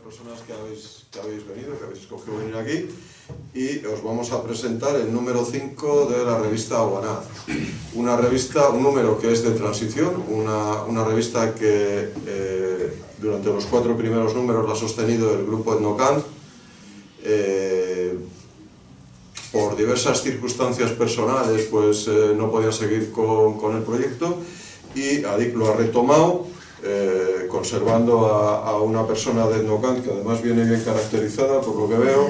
personas que habéis venido, que habéis escogido venir aquí, y os vamos a presentar el número 5 de la revista Aguanaz. Un número que es de transición, una revista que durante los 4 primeros números la ha sostenido el grupo Etnocant. Por diversas circunstancias personales pues no podía seguir con el proyecto y ADIC lo ha retomado, conservando a una persona de Etnocant que además viene bien caracterizada, por lo que veo,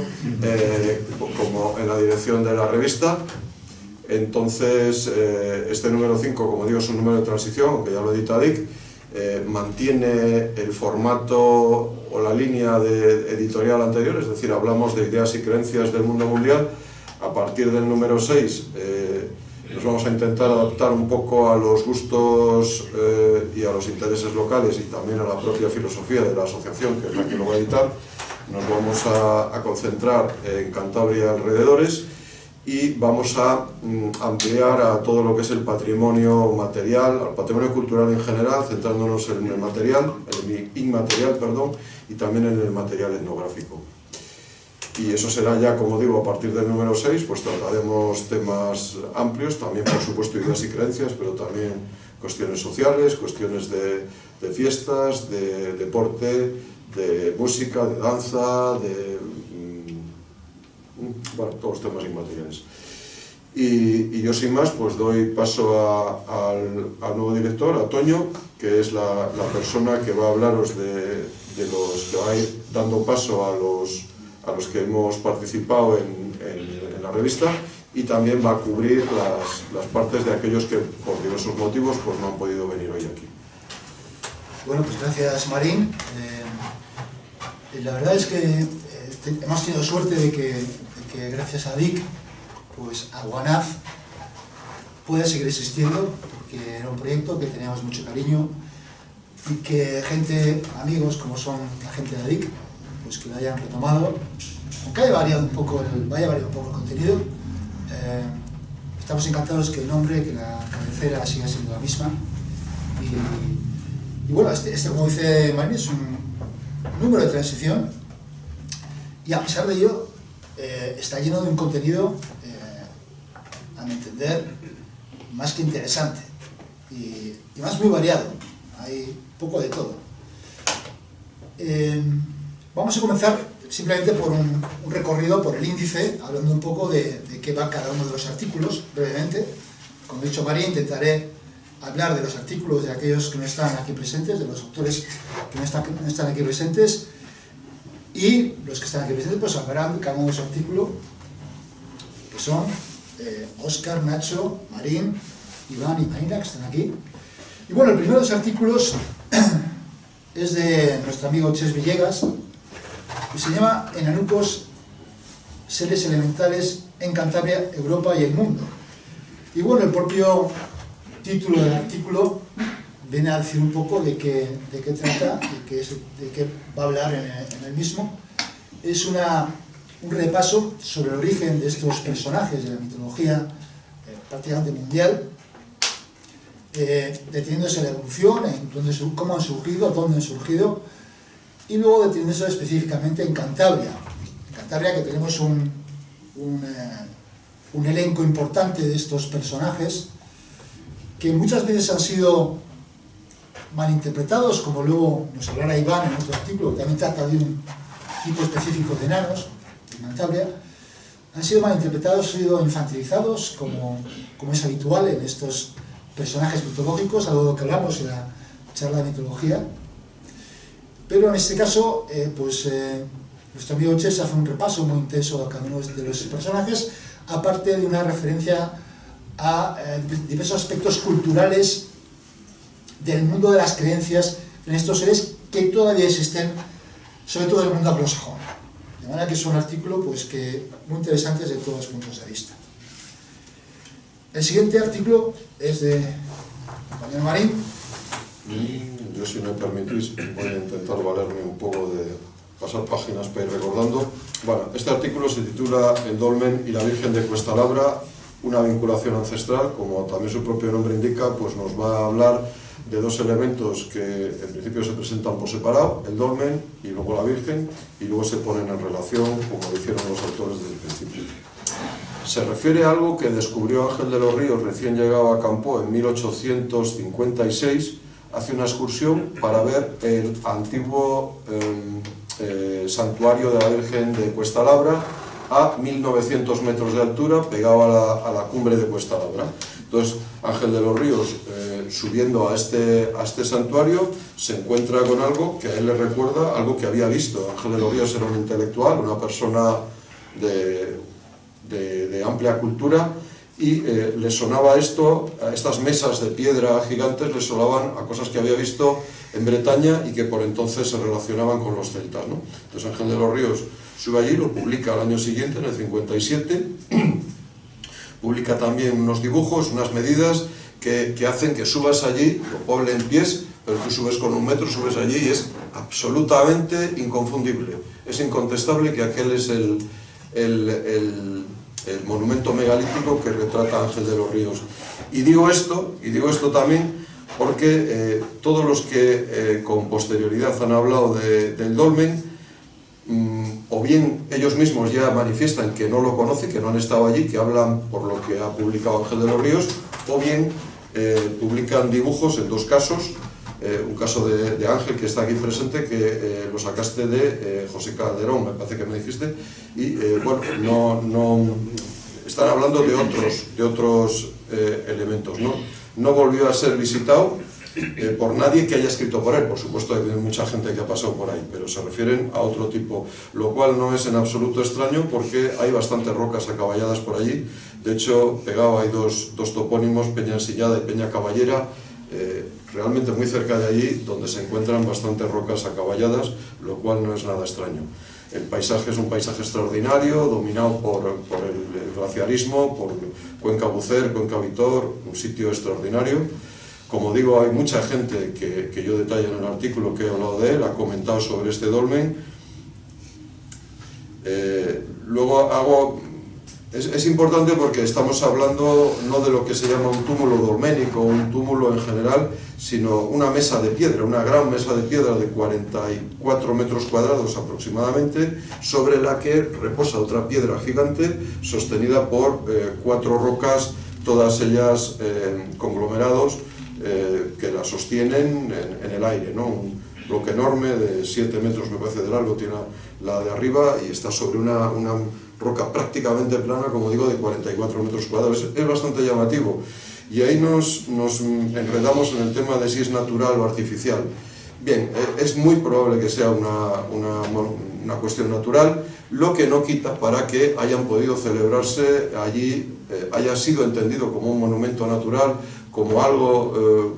como en la dirección de la revista. Entonces, este número 5, como digo, es un número de transición, aunque ya lo edita ADIC, mantiene el formato o la línea editorial anterior, es decir, hablamos de ideas y creencias del mundo mundial. A partir del número 6 nos vamos a intentar adaptar un poco a los gustos y a los intereses locales y también a la propia filosofía de la asociación, que es la que lo va a editar. Nos vamos a concentrar en Cantabria y alrededores y vamos a ampliar a todo lo que es el patrimonio material, al patrimonio cultural en general, centrándonos en el material, en el inmaterial, perdón, y también en el material etnográfico. Y eso será ya, como digo, a partir del número 6, pues trataremos temas amplios, también por supuesto ideas y creencias, pero también cuestiones sociales, cuestiones de fiestas, de deporte, de música, de danza, bueno, todos los temas inmateriales. Y yo sin más, pues doy paso al nuevo director, a Toño, que es la persona que va a hablaros de los que va a ir dando paso a los que hemos participado en la revista, y también va a cubrir las partes de aquellos que por diversos motivos pues no han podido venir hoy aquí. Bueno, pues gracias, Marín. La verdad es que hemos tenido suerte de que gracias a ADIC pues Aguanaz puede seguir existiendo, porque era un proyecto que teníamos mucho cariño y que amigos como son la gente de ADIC, pues que lo hayan retomado, aunque haya variado un poco el contenido. Estamos encantados que el nombre, que la cabecera siga siendo la misma. Y bueno, este como dice Marín, es un número de transición, y a pesar de ello está lleno de un contenido, a mi entender, más que interesante y más muy variado. Hay poco de todo. Vamos a comenzar simplemente por un recorrido por el índice, hablando un poco de qué va cada uno de los artículos, brevemente. Como ha dicho María, intentaré hablar de los artículos de aquellos que no están aquí presentes, de los autores que no están aquí presentes, y los que están aquí presentes pues hablarán de cada uno de su artículo, que son Óscar, Nacho, Marín, Iván y Marina, que están aquí. Y bueno, el primero de los artículos es de nuestro amigo Ches Villegas, y se llama Enanucos, seres elementales en Cantabria, Europa y el mundo. Y bueno, el propio título del artículo viene a decir un poco de qué trata, de qué va a hablar en el mismo. Es un repaso sobre el origen de estos personajes de la mitología prácticamente mundial, deteniéndose en la evolución, en cómo han surgido, dónde han surgido, y luego deteniéndose específicamente en Cantabria. En Cantabria, que tenemos un elenco importante de estos personajes que muchas veces han sido malinterpretados, como luego nos hablará Iván en otro artículo, que también trata de un tipo específico de enanos en Cantabria. Han sido malinterpretados, han sido infantilizados, como es habitual en estos personajes mitológicos, algo de lo que hablamos en la charla de mitología. Pero en este caso, nuestro amigo Ches hace un repaso muy intenso a cada uno de los personajes, aparte de una referencia a diversos aspectos culturales del mundo de las creencias en estos seres que todavía existen, sobre todo en el mundo anglosajón. De manera que es un artículo muy interesante desde todos los puntos de vista. El siguiente artículo es de compañero Marín. Yo, si me permitís, voy a intentar valerme un poco de pasar páginas para ir recordando. Bueno, este artículo se titula El Dolmen y la Virgen de Cuestalabra, una vinculación ancestral. Como también su propio nombre indica, pues nos va a hablar dos elementos que en principio se presentan por separado, el dolmen y luego la Virgen, y luego se ponen en relación como lo hicieron los autores desde el principio. Se refiere a algo que descubrió Ángel de los Ríos recién llegado a Campoo en 1856, hace una excursión para ver el antiguo santuario de la Virgen de Cuesta Labra a 1900 metros de altura, pegado a la cumbre de Cuesta Labra. Entonces Ángel de los Ríos, subiendo a este santuario, se encuentra con algo que a él le recuerda algo que había visto. Ángel de los Ríos era un intelectual, una persona de amplia cultura, y le sonaba esto, a estas mesas de piedra gigantes le sonaban a cosas que había visto en Bretaña y que por entonces se relacionaban con los celtas, ¿no? Entonces Ángel de los Ríos sube allí, lo publica al año siguiente, en el 57, publica también unos dibujos, unas medidas que hacen que subas allí, lo pone en pies, pero tú subes con 1 metro, subes allí y es absolutamente inconfundible. Es incontestable que aquel es el monumento megalítico que retrata Ángel de los Ríos. Y digo esto también porque todos los que con posterioridad han hablado del dolmen, o bien ellos mismos ya manifiestan que no lo conocen, que no han estado allí, que hablan por lo que ha publicado Ángel de los Ríos, o bien publican dibujos en dos casos. Un caso de Ángel, que está aquí presente, que lo sacaste de José Calderón, me parece que me dijiste, y bueno, no están hablando de otros elementos, ¿no? No volvió a ser visitado por nadie que haya escrito por él. Por supuesto hay mucha gente que ha pasado por ahí, pero se refieren a otro tipo, lo cual no es en absoluto extraño porque hay bastantes rocas acaballadas por allí. De hecho, pegado hay dos topónimos, Peña Ensillada y Peña Caballera, realmente muy cerca de allí, donde se encuentran bastantes rocas acaballadas, lo cual no es nada extraño. El paisaje es un paisaje extraordinario, dominado por el glaciarismo, por Cuenca Bucer, Cuenca Vitor, un sitio extraordinario. Como digo, hay mucha gente que yo detallo en el artículo que he hablado de él, ha comentado sobre este dolmen. Luego es importante porque estamos hablando no de lo que se llama un túmulo dolménico, un túmulo en general, sino una mesa de piedra, una gran mesa de piedra de 44 metros cuadrados aproximadamente, sobre la que reposa otra piedra gigante sostenida por 4 rocas, todas ellas conglomerados, que la sostienen en el aire, ¿no? Un bloque enorme de 7 metros, me parece, de largo, tiene la de arriba, y está sobre una roca prácticamente plana, como digo, de 44 metros cuadrados. Es bastante llamativo. Y ahí nos enredamos en el tema de si es natural o artificial. Bien, es muy probable que sea una cuestión natural, lo que no quita para que hayan podido celebrarse allí, haya sido entendido como un monumento natural, como algo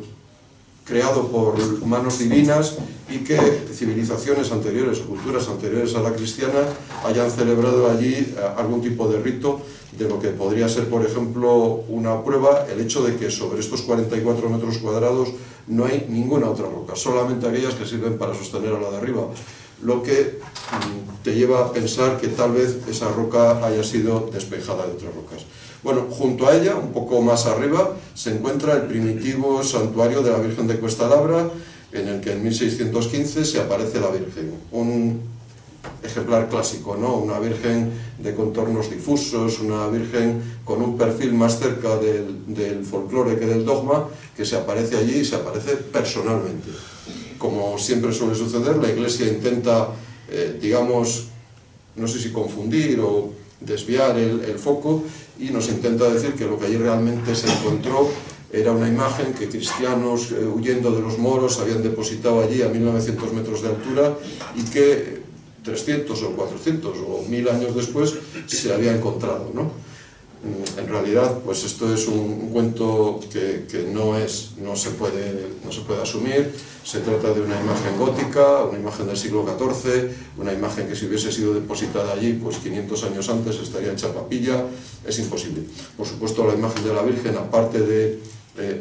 creado por manos divinas, y que civilizaciones anteriores, culturas anteriores a la cristiana, hayan celebrado allí algún tipo de rito, de lo que podría ser, por ejemplo, una prueba, el hecho de que sobre estos 44 metros cuadrados no hay ninguna otra roca, solamente aquellas que sirven para sostener a la de arriba, lo que te lleva a pensar que tal vez esa roca haya sido despejada de otras rocas. Bueno, junto a ella, un poco más arriba, se encuentra el primitivo santuario de la Virgen de Cuesta Labra, en el que en 1615 se aparece la Virgen. Un ejemplar clásico, ¿no? Una Virgen de contornos difusos, una Virgen con un perfil más cerca del folclore que del dogma, que se aparece allí y se aparece personalmente. Como siempre suele suceder, la Iglesia intenta, digamos, no sé si confundir o desviar el foco, y nos intenta decir que lo que allí realmente se encontró era una imagen que cristianos huyendo de los moros habían depositado allí a 1900 metros de altura, y que 300 o 400 o 1000 años después se había encontrado, ¿no? En realidad, pues esto es un cuento que no se puede asumir. Se trata de una imagen gótica, una imagen del siglo XIV, una imagen que si hubiese sido depositada allí, pues 500 años antes estaría hecha papilla. Es imposible. Por supuesto, la imagen de la Virgen, aparte de...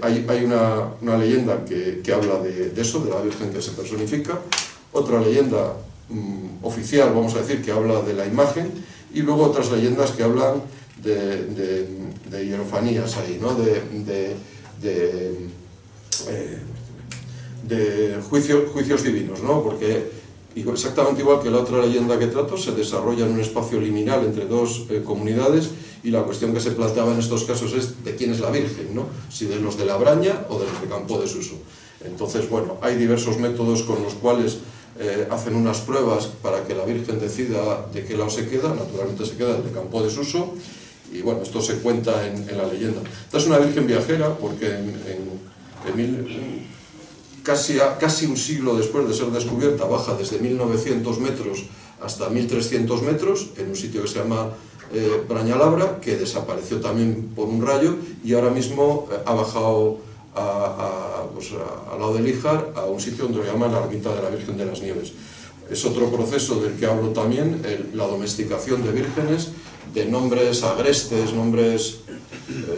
hay una leyenda que habla de eso, de la Virgen que se personifica, otra leyenda oficial, vamos a decir, que habla de la imagen, y luego otras leyendas que hablan de hierofanías ahí, ¿no? de juicios divinos, ¿no? Porque exactamente igual que la otra leyenda que trato, se desarrolla en un espacio liminal entre dos comunidades, y la cuestión que se planteaba en estos casos es de quién es la Virgen, ¿no? Si de los de la Braña o de los de Campo de Suso. Entonces, bueno, hay diversos métodos con los cuales hacen unas pruebas para que la Virgen decida de qué lado se queda. Naturalmente se queda de Campo de Suso, y bueno, esto se cuenta en la leyenda. Esta es una Virgen viajera porque casi un siglo después de ser descubierta baja desde 1900 metros hasta 1300 metros en un sitio que se llama Brañalabra, que desapareció también por un rayo, y ahora mismo ha bajado al lado de Líjar, a un sitio donde lo llaman la ermita de la Virgen de las Nieves. Es otro proceso del que hablo también, la domesticación de vírgenes, de nombres agrestes, nombres,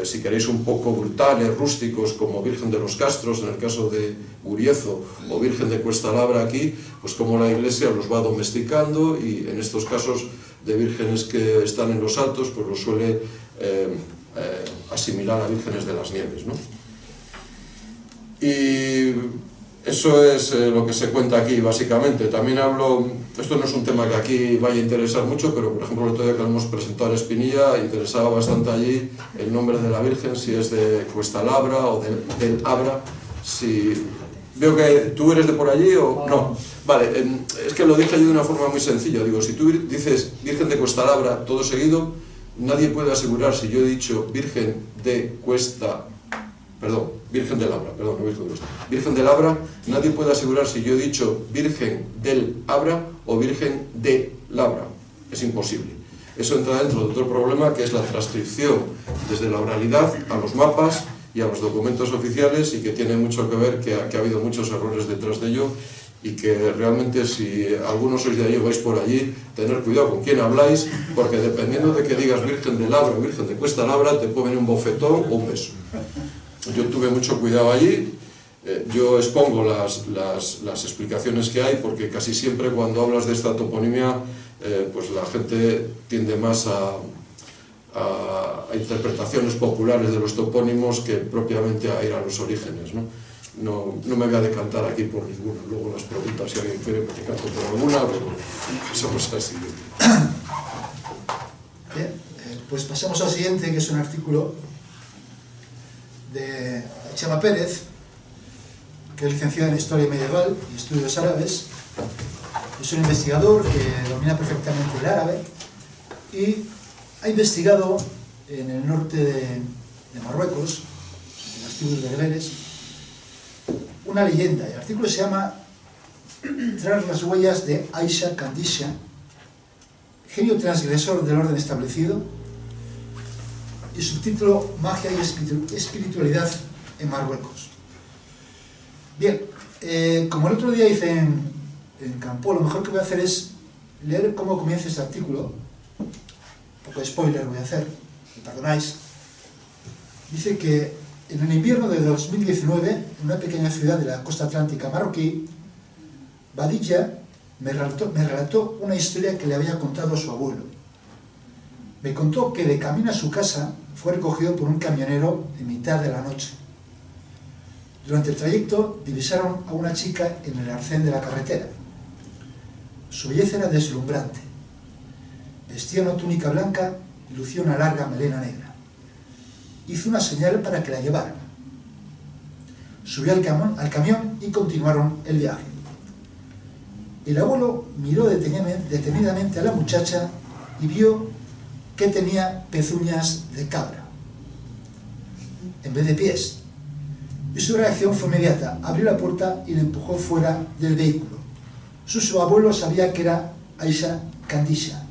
si queréis, un poco brutales, rústicos, como Virgen de los Castros, en el caso de Guriezo, o Virgen de Cuestalabra aquí, pues como la Iglesia los va domesticando, y en estos casos de vírgenes que están en los altos, pues los suele asimilar a vírgenes de las nieves, ¿no? Y eso es lo que se cuenta aquí, básicamente. También hablo, esto no es un tema que aquí vaya a interesar mucho, pero por ejemplo el otro día que lo hemos presentado en Espinilla, interesaba bastante allí el nombre de la Virgen, si es de Cuestalabra o del Abra. Si veo que tú eres de por allí o no. Vale, es que lo dije yo de una forma muy sencilla. Digo, si tú dices Virgen de Cuestalabra todo seguido, nadie puede asegurar si yo he dicho Virgen de Cuesta... Perdón, Virgen del Abra, perdón, no Virgen de Cuesta. Virgen del Abra, nadie puede asegurar si yo he dicho Virgen del Abra o Virgen de Labra. Es imposible. Eso entra dentro de otro problema, que es la transcripción desde la oralidad a los mapas y a los documentos oficiales, y que tiene mucho que ver, que ha habido muchos errores detrás de ello, y que realmente, si algunos sois de allí o vais por allí, tener cuidado con quién habláis, porque dependiendo de que digas Virgen del Abra o Virgen de Cuestalabra, te puede venir un bofetón o un beso. Yo tuve mucho cuidado allí. Yo expongo las explicaciones que hay, porque casi siempre cuando hablas de esta toponimia, pues la gente tiende más a interpretaciones populares de los topónimos que propiamente a ir a los orígenes, ¿no? No me voy a decantar aquí por ninguna. Luego las preguntas, si alguien quiere, me decanto por alguna, pero pasamos al siguiente. Bien, pues pasamos al siguiente, que es un artículo de Chema Pérez, que es licenciado en Historia Medieval y Estudios Árabes. Es un investigador que domina perfectamente el árabe y ha investigado en el norte de Marruecos, en las tribus bereberes, una leyenda. El artículo se llama Tras las huellas de Aisha Kandisha, genio transgresor del orden establecido, y subtítulo Magia y espiritualidad en Marruecos. Bien, como el otro día hice en Campo, lo mejor que voy a hacer es leer cómo comienza este artículo. Un poco de spoiler voy a hacer, me perdonáis. Dice que en el invierno de 2019, en una pequeña ciudad de la costa atlántica marroquí, Badilla me relató una historia que le había contado a su abuelo. Me contó que de camino a su casa fue recogido por un camionero en mitad de la noche. Durante el trayecto divisaron a una chica en el arcén de la carretera. Su belleza era deslumbrante. Vestía una túnica blanca y lucía una larga melena negra. Hizo una señal para que la llevaran. Subió al camión y continuaron el viaje. El abuelo miró detenidamente a la muchacha y vio que tenía pezuñas de cabra en vez de pies. Y su reacción fue inmediata. Abrió la puerta y le empujó fuera del vehículo. Su abuelo sabía que era Aisha Kandisha,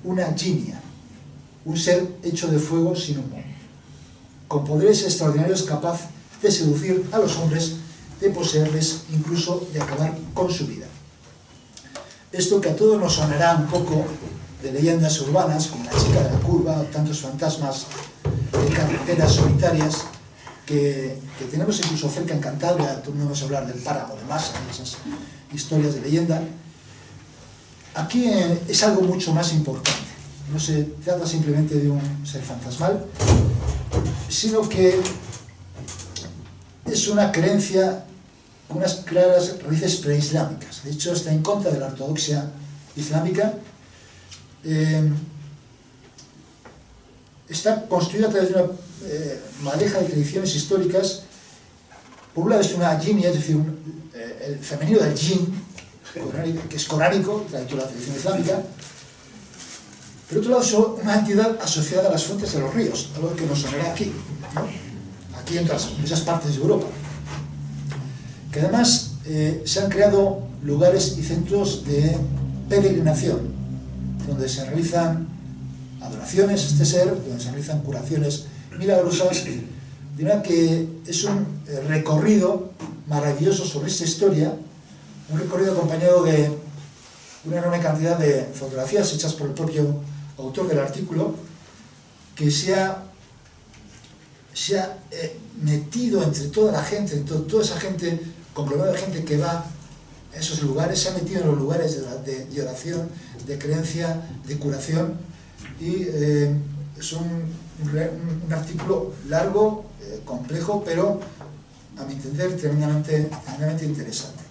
una jinia, un ser hecho de fuego sin humo, con poderes extraordinarios, capaz de seducir a los hombres, de poseerles, incluso de acabar con su vida. Esto que a todos nos sonará un poco de leyendas urbanas, como la chica de la curva, o tantos fantasmas de carreteras solitarias que tenemos incluso cerca en Cantabria. Vamos a hablar del páramo de Masa y esas historias de leyenda. Aquí es algo mucho más importante. No se trata simplemente de un ser fantasmal, sino que es una creencia con unas claras raíces preislámicas. De hecho, está en contra de la ortodoxia islámica. Está construida a través de una madeja de tradiciones históricas. Por un lado es una jinia, es decir, el femenino del jin, que es coránico, dentro de la tradición islámica. Por otro lado, es una entidad asociada a las fuentes de los ríos, algo que nos sonará aquí, ¿no? Aquí en muchas partes de Europa. Que además se han creado lugares y centros de peregrinación, donde se realizan adoraciones a este ser, donde se realizan curaciones milagrosas, de manera que es un recorrido maravilloso sobre esta historia, un recorrido acompañado de una enorme cantidad de fotografías hechas por el propio autor del artículo, que se ha metido entre toda la gente, entre toda esa gente, conglomerado de gente que va a esos lugares, se ha metido en los lugares de oración, de creencia, de curación, y es un artículo largo, complejo, pero a mi entender tremendamente interesante.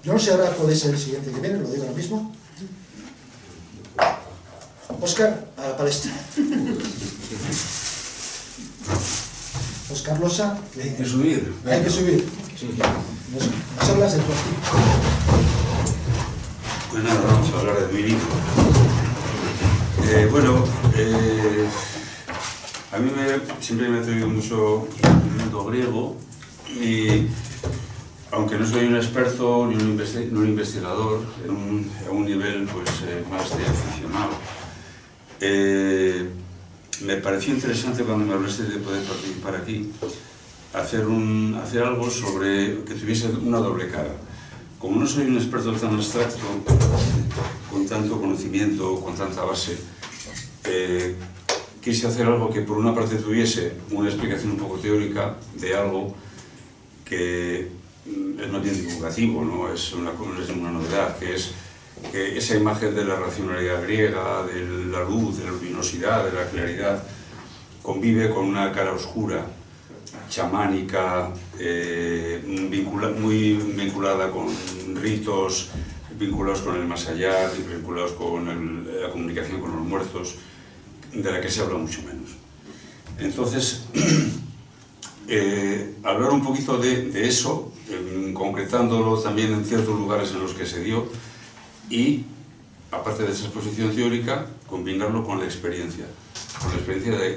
Yo no sé ahora cuál es el siguiente que viene, lo digo ahora mismo. Óscar, a la palestra. Óscar Losa. Hay que subir. Hay que subir. Nos hablas de tu artículo. Pues nada, vamos a hablar de mi libro. A mí siempre me ha traído mucho el mundo griego, y aunque no soy un experto ni un investigador a un nivel pues, más de aficionado, me pareció interesante cuando me hablaste de poder participar aquí, hacer algo sobre que tuviese una doble cara. Como no soy un experto tan abstracto, con tanto conocimiento, con tanta base, quise hacer algo que por una parte tuviese una explicación un poco teórica de algo que es más bien divulgativo, no es ninguna novedad, que es que esa imagen de la racionalidad griega, de la luz, de la luminosidad, de la claridad, convive con una cara oscura, chamánica, muy vinculada con ritos, vinculados con el más allá, vinculados con la comunicación con los muertos, de la que se habla mucho menos. Entonces, hablar un poquito de eso, concretándolo también en ciertos lugares en los que se dio, y, aparte de esa exposición teórica, combinarlo con la experiencia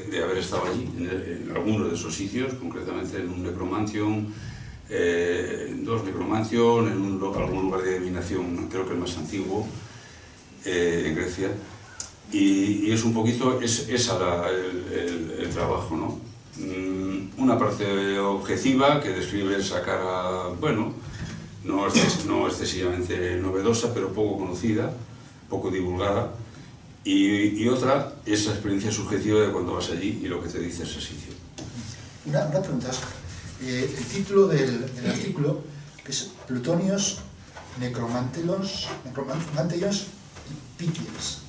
de haber estado allí, en algunos de esos sitios, concretamente en un necromantion, dos necromantion, en algún lugar de adivinación, creo que el más antiguo, en Grecia, y es un poquito el trabajo, ¿no? Una parte objetiva que describe esa cara, bueno, no excesivamente novedosa, pero poco conocida, poco divulgada, y otra, esa experiencia subjetiva de cuando vas allí y lo que te dice ese sitio. Una pregunta, Óscar. El título del artículo, que es Plutonios, Necromantelos y Pitiers.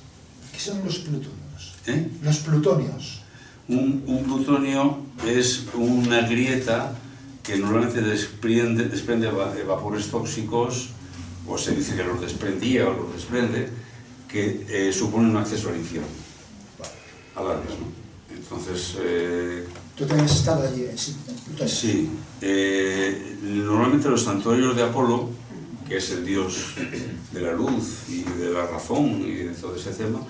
¿Qué son los plutonios? Los plutonios. Un plutonio es una grieta que normalmente desprende vapores tóxicos, o se dice que los desprendía o los desprende, que supone un acceso al infierno, al Hades, ¿no? Entonces... ¿Tú también has estado allí en Plutonio? Sí. Normalmente los santuarios de Apolo, que es el dios de la luz y de la razón y de todo ese tema,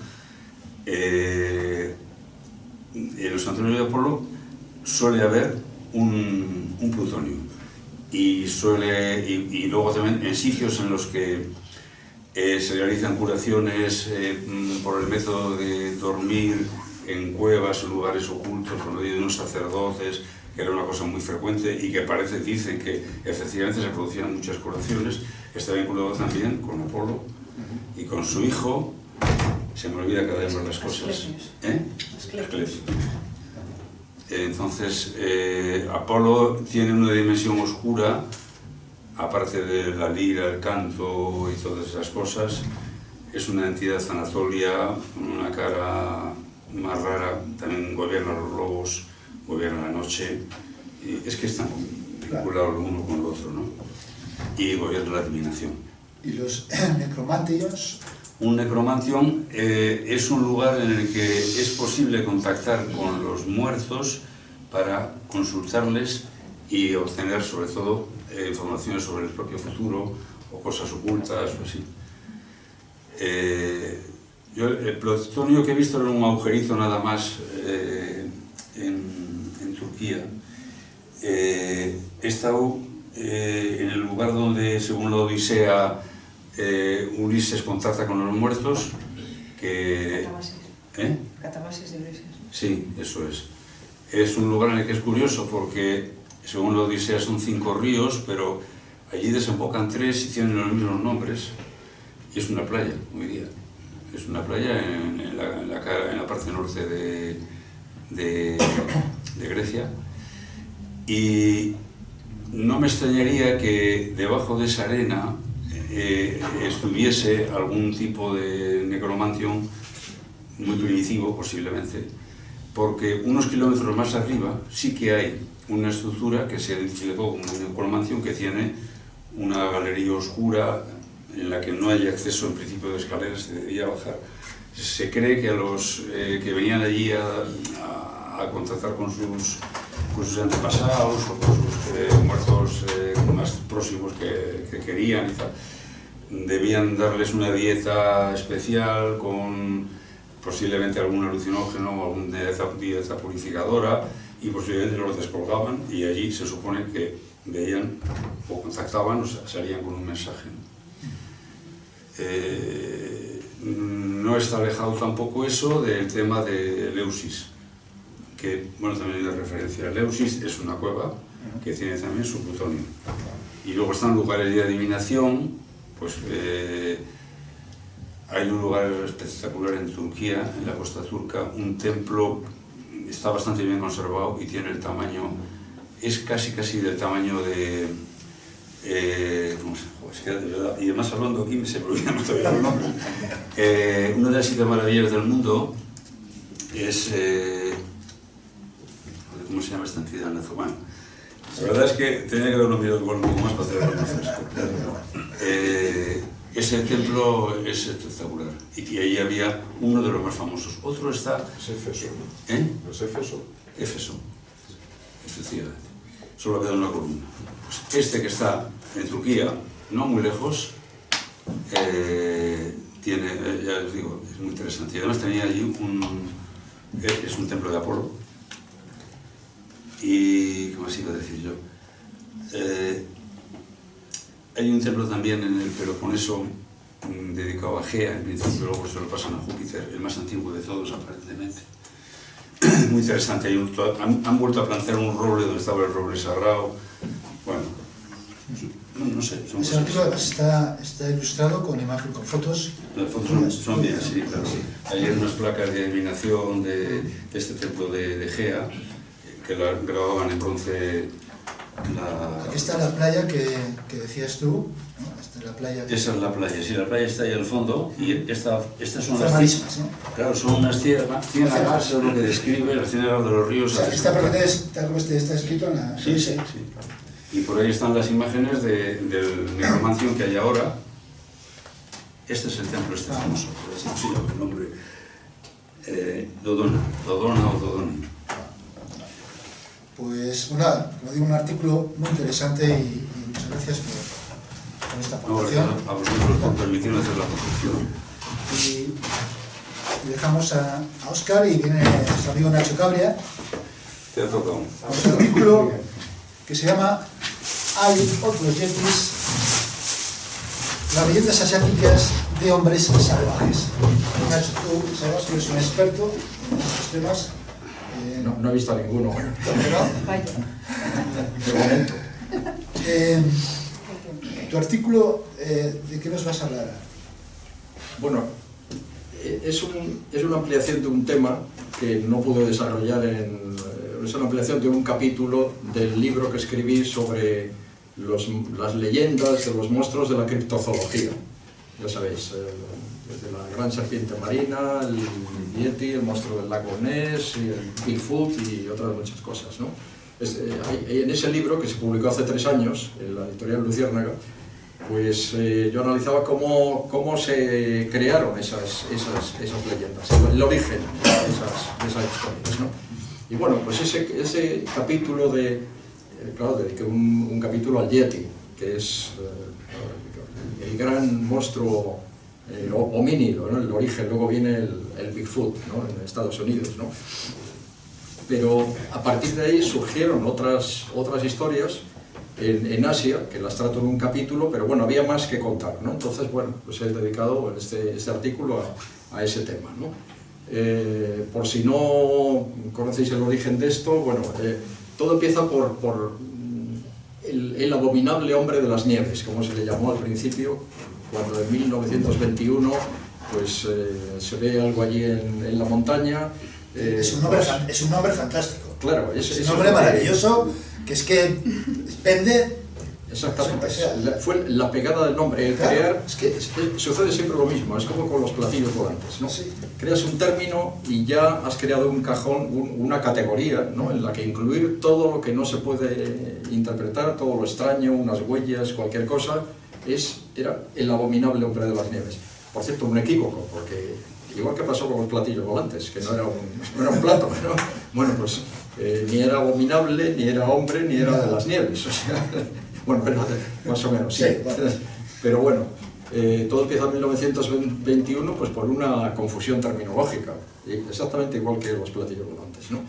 en los santuarios de Apolo suele haber un plutonio, y luego también en sitios en los que se realizan curaciones por el método de dormir en cuevas, en lugares ocultos, donde hay unos sacerdotes, que era una cosa muy frecuente y que dicen que efectivamente se producían muchas curaciones. Está vinculado también con Apolo y con su hijo, se me olvida cada vez más las cosas. Asclepios. Entonces, Apolo tiene una dimensión oscura, aparte de la lira, el canto y todas esas cosas. Es una entidad Anatolia, con una cara más rara, también gobierna los lobos, gobierna la noche. Y es que es tan vinculado lo uno con lo otro, ¿no? Y gobierna la adivinación. ¿Y los necromantios? Un necromantion es un lugar en el que es posible contactar con los muertos para consultarles y obtener, sobre todo, informaciones sobre el propio futuro o cosas ocultas o así. Yo el plutonio que he visto era un agujerito nada más en Turquía. He estado en el lugar donde, según la Odisea, Ulises contacta con los muertos, que... Catabasis de Ulises. Sí, eso es. Es un lugar en el que es curioso porque, según la Odisea, son 5 ríos, pero allí desembocan 3 y tienen los mismos nombres. Y es una playa, hoy día. Es una playa en la parte norte de Grecia. Y no me extrañaría que debajo de esa arena estuviese algún tipo de necromantion muy primitivo, posiblemente, porque unos kilómetros más arriba sí que hay una estructura que se identificó como un necromantion, que tiene una galería oscura en la que no hay acceso en principio de escaleras, se debía bajar. Se cree que a los que venían allí a contactar con sus antepasados o con sus muertos más próximos que querían y tal, debían darles una dieta especial con posiblemente algún alucinógeno o alguna dieta purificadora, y posiblemente los descolgaban y allí se supone que veían o contactaban o salían con un mensaje. No está alejado tampoco eso del tema de Eleusis, que, bueno, también hay una referencia. Eleusis es una cueva que tiene también su plutonio. Y luego están lugares de adivinación, pues hay un lugar espectacular en Turquía, en la costa turca, un templo, está bastante bien conservado y tiene el tamaño, es casi del tamaño de... ¿cómo se llama? Es que de verdad, y además hablando aquí se me olvidan todavía los nombres. Una de las 7 maravillas del mundo es... ¿cómo se llama esta entidad en Azumán? La verdad es que tenía que haberlo mirado igual un poco más para hacerlo más fresco. Ese templo es espectacular y ahí había uno de los más famosos. Otro está... Es Éfeso, ¿no? ¿Eh? ¿Es Éfeso? Éfeso, efectivamente. Solo queda una columna. Pues este que está en Turquía, no muy lejos, tiene, ya os digo, es muy interesante. Y además tenía allí es un templo de Apolo. Y, ¿cómo os iba a decir yo? Hay un templo también en el Peloponeso dedicado a Gea, en principio luego se lo pasan a Júpiter, el más antiguo de todos aparentemente. Muy interesante, han vuelto a plantear un roble donde estaba el roble sagrado. Bueno, no sé. Ese artículo además está ilustrado con imagen, con fotos. Las fotos son bien, sí, claro. Hay unas placas de adivinación de este templo de Gea, que la grababan en bronce. Aquí está la playa que decías tú, ¿no? Esta es la playa. Esa es la playa, sí, la playa está ahí al fondo y estas son las marismas, ¿no? Claro, son unas ciénagas, es lo que describe, las ciénagas de los ríos. O sea, esta parte está escrito en la... Sí, sí, sí. Y por ahí están las imágenes del necromanción que hay ahora. Este es el templo famoso, por así decirlo, el nombre. Dodona o Dodoni. Pues, bueno, como digo, un artículo muy interesante y muchas gracias por esta aportación. A vosotros por permitirme hacer la construcción. Y dejamos a Óscar y viene nuestro amigo Nacho Cabria. Te ha tocado. Un artículo que se llama Hay otros yetis, las leyendas asiáticas de hombres salvajes. Nacho, tú sabes que eres un experto en estos temas. No he visto a ninguno. Vaya. De momento. Tu artículo, ¿de qué nos vas a hablar? Bueno, es una ampliación de un tema que no pude desarrollar es una ampliación de un capítulo del libro que escribí sobre las leyendas de los monstruos de la criptozoología. Ya sabéis, desde la gran serpiente marina, el yeti, el monstruo del lago Ness, el Bigfoot y otras muchas cosas, ¿no? En ese libro, que se publicó hace 3 años, en la editorial Luciérnaga, pues yo analizaba cómo se crearon esas leyendas, el origen de esas historias, ¿no? Y bueno, pues ese capítulo claro, dediqué un capítulo al Yeti, que es el gran monstruo homínido, ¿no? El origen. Luego viene el Bigfoot, ¿no? En Estados Unidos, ¿no? Pero a partir de ahí surgieron otras historias en Asia, que las trato en un capítulo, pero bueno, había más que contar, ¿no? Entonces, bueno, pues he dedicado este artículo a ese tema, ¿no? Por si no conocéis el origen de esto, bueno, todo empieza por el abominable hombre de las nieves, como se le llamó al principio, cuando en 1921 pues, se ve algo allí en la montaña. Es un nombre fantástico. Claro, es un nombre maravilloso, que es que pende. Exactamente, fue la pegada del nombre, el crear, es que sucede siempre lo mismo, es como con los platillos volantes, ¿no? Sí. Creas un término y ya has creado un cajón, una categoría, ¿no? En la que incluir todo lo que no se puede interpretar, todo lo extraño, unas huellas, cualquier cosa, era el abominable hombre de las nieves. Por cierto, un equívoco, porque igual que pasó con los platillos volantes, que no era un plato, ¿no? Bueno, pues ni era abominable, ni era hombre, ni era de las nieves, o sea... Bueno, más o menos, sí. Pero bueno, todo empieza en 1921 pues, por una confusión terminológica, exactamente igual que los platillos volantes, ¿no?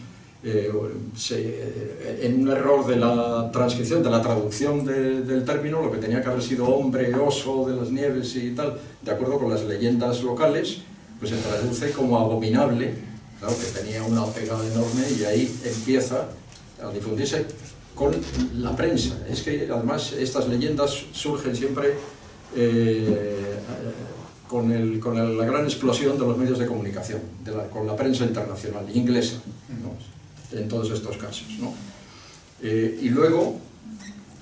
En un error de la transcripción, de la traducción del término, lo que tenía que haber sido hombre, oso de las nieves y tal, de acuerdo con las leyendas locales, pues se traduce como abominable, claro, que tenía una pegada enorme, y ahí empieza a difundirse con la prensa. Es que además estas leyendas surgen siempre con la gran explosión de los medios de comunicación, con la prensa internacional, inglesa, ¿no? En todos estos casos, ¿no? Y luego,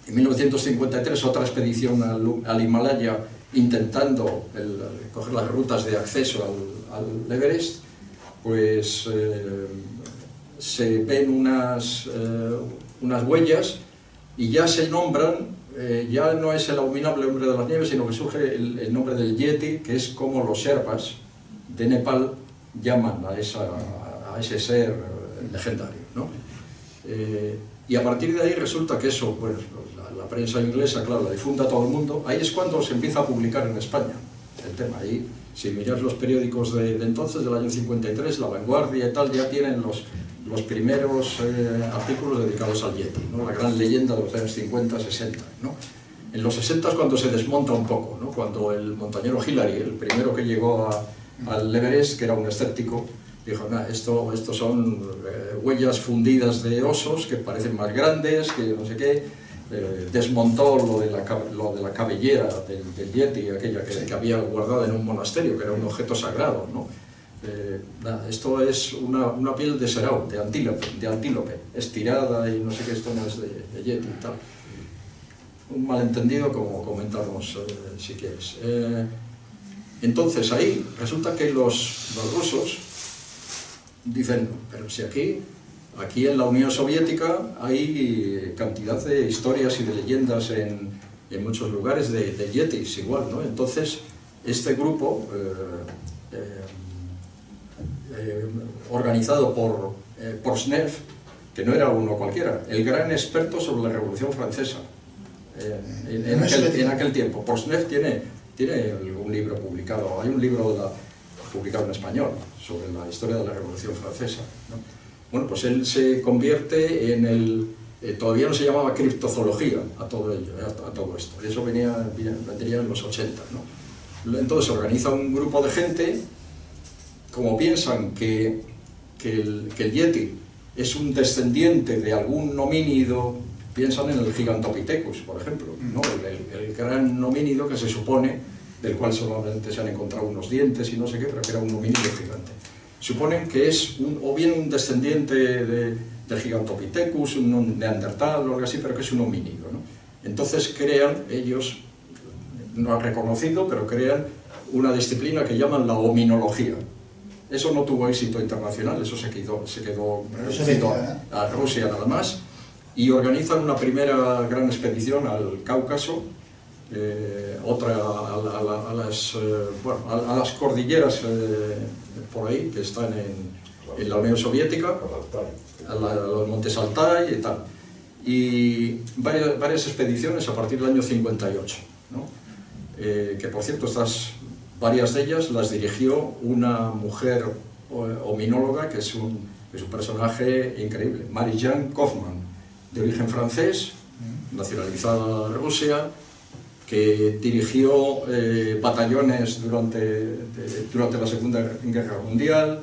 en 1953, otra expedición al Himalaya intentando coger las rutas de acceso al Everest, pues se ven unas huellas y ya se nombran, ya no es el abominable hombre de las nieves, sino que surge el nombre del Yeti, que es como los Sherpas de Nepal llaman a ese ser legendario, ¿no? Y a partir de ahí resulta que eso, pues, la prensa inglesa, claro, la difunde a todo el mundo. Ahí es cuando se empieza a publicar en España el tema. Ahí, si miras los periódicos de entonces, del año 53, La Vanguardia y tal, ya tienen los primeros artículos dedicados al Yeti, ¿no? La gran leyenda de los años 50-60, ¿no? En los 60 es cuando se desmonta un poco, ¿no? Cuando el montañero Hillary, el primero que llegó al Everest, que era un escéptico, dijo, nah, esto son huellas fundidas de osos que parecen más grandes, que no sé qué. Desmontó lo de la cabellera del Yeti, aquella que había guardado en un monasterio, que era un objeto sagrado, ¿no? Esto es una piel de serau, de antílope, estirada y no sé qué, esto no es de Yeti y tal. Un malentendido, como comentamos, si quieres. Entonces ahí resulta que los rusos dicen, pero si aquí en la Unión Soviética hay cantidad de historias y de leyendas en muchos lugares de yetis igual, ¿no? Entonces este grupo organizado por Sneff, que no era uno cualquiera, el gran experto sobre la Revolución Francesa en aquel tiempo. Sneff tiene un libro publicado, hay un libro publicado en español sobre la historia de la Revolución Francesa, ¿no? Bueno, pues él se convierte en todavía no se llamaba criptozoología a todo esto, eso vendría en los 80, ¿no? Entonces organiza un grupo de gente, como piensan que el Yeti es un descendiente de algún homínido, piensan en el Gigantopithecus, por ejemplo, ¿no? El gran homínido que se supone, del cual solamente se han encontrado unos dientes y no sé qué, pero que era un homínido gigante. Suponen que es o bien un descendiente del Gigantopithecus, un neandertal o algo así, pero que es un homínido, ¿no? Entonces crean, ellos no han reconocido, pero crean una disciplina que llaman la hominología. Eso no tuvo éxito internacional, eso se quedó reducido a Rusia nada más, y organizan una primera gran expedición al Cáucaso, otra a las cordilleras por ahí, que están en la Unión Soviética, a los montes Altai y tal. Y varias expediciones a partir del año 58, ¿no? Que por cierto, varias de ellas las dirigió una mujer hominóloga que es un personaje increíble, Marie-Jeanne Kaufmann, de origen francés, nacionalizada en Rusia, que dirigió batallones durante la Segunda Guerra Mundial,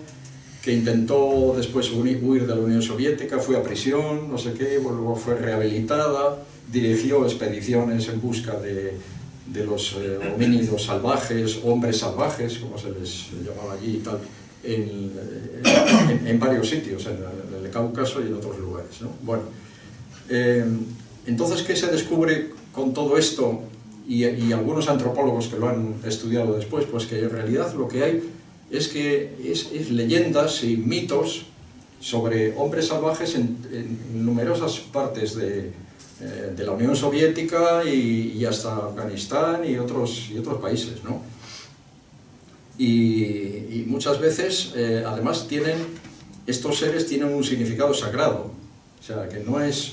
que intentó después huir de la Unión Soviética, fue a prisión, no sé qué, luego fue rehabilitada, dirigió expediciones en busca de los homínidos salvajes, hombres salvajes, como se les llamaba allí y tal, en varios sitios, en el Cáucaso y en otros lugares, ¿no? Bueno, entonces, ¿qué se descubre con todo esto? Y algunos antropólogos que lo han estudiado después, pues que en realidad lo que hay es leyendas y mitos sobre hombres salvajes en numerosas partes de la Unión Soviética y hasta Afganistán y otros países, ¿no? Y muchas veces, además, estos seres tienen un significado sagrado, o sea, que no es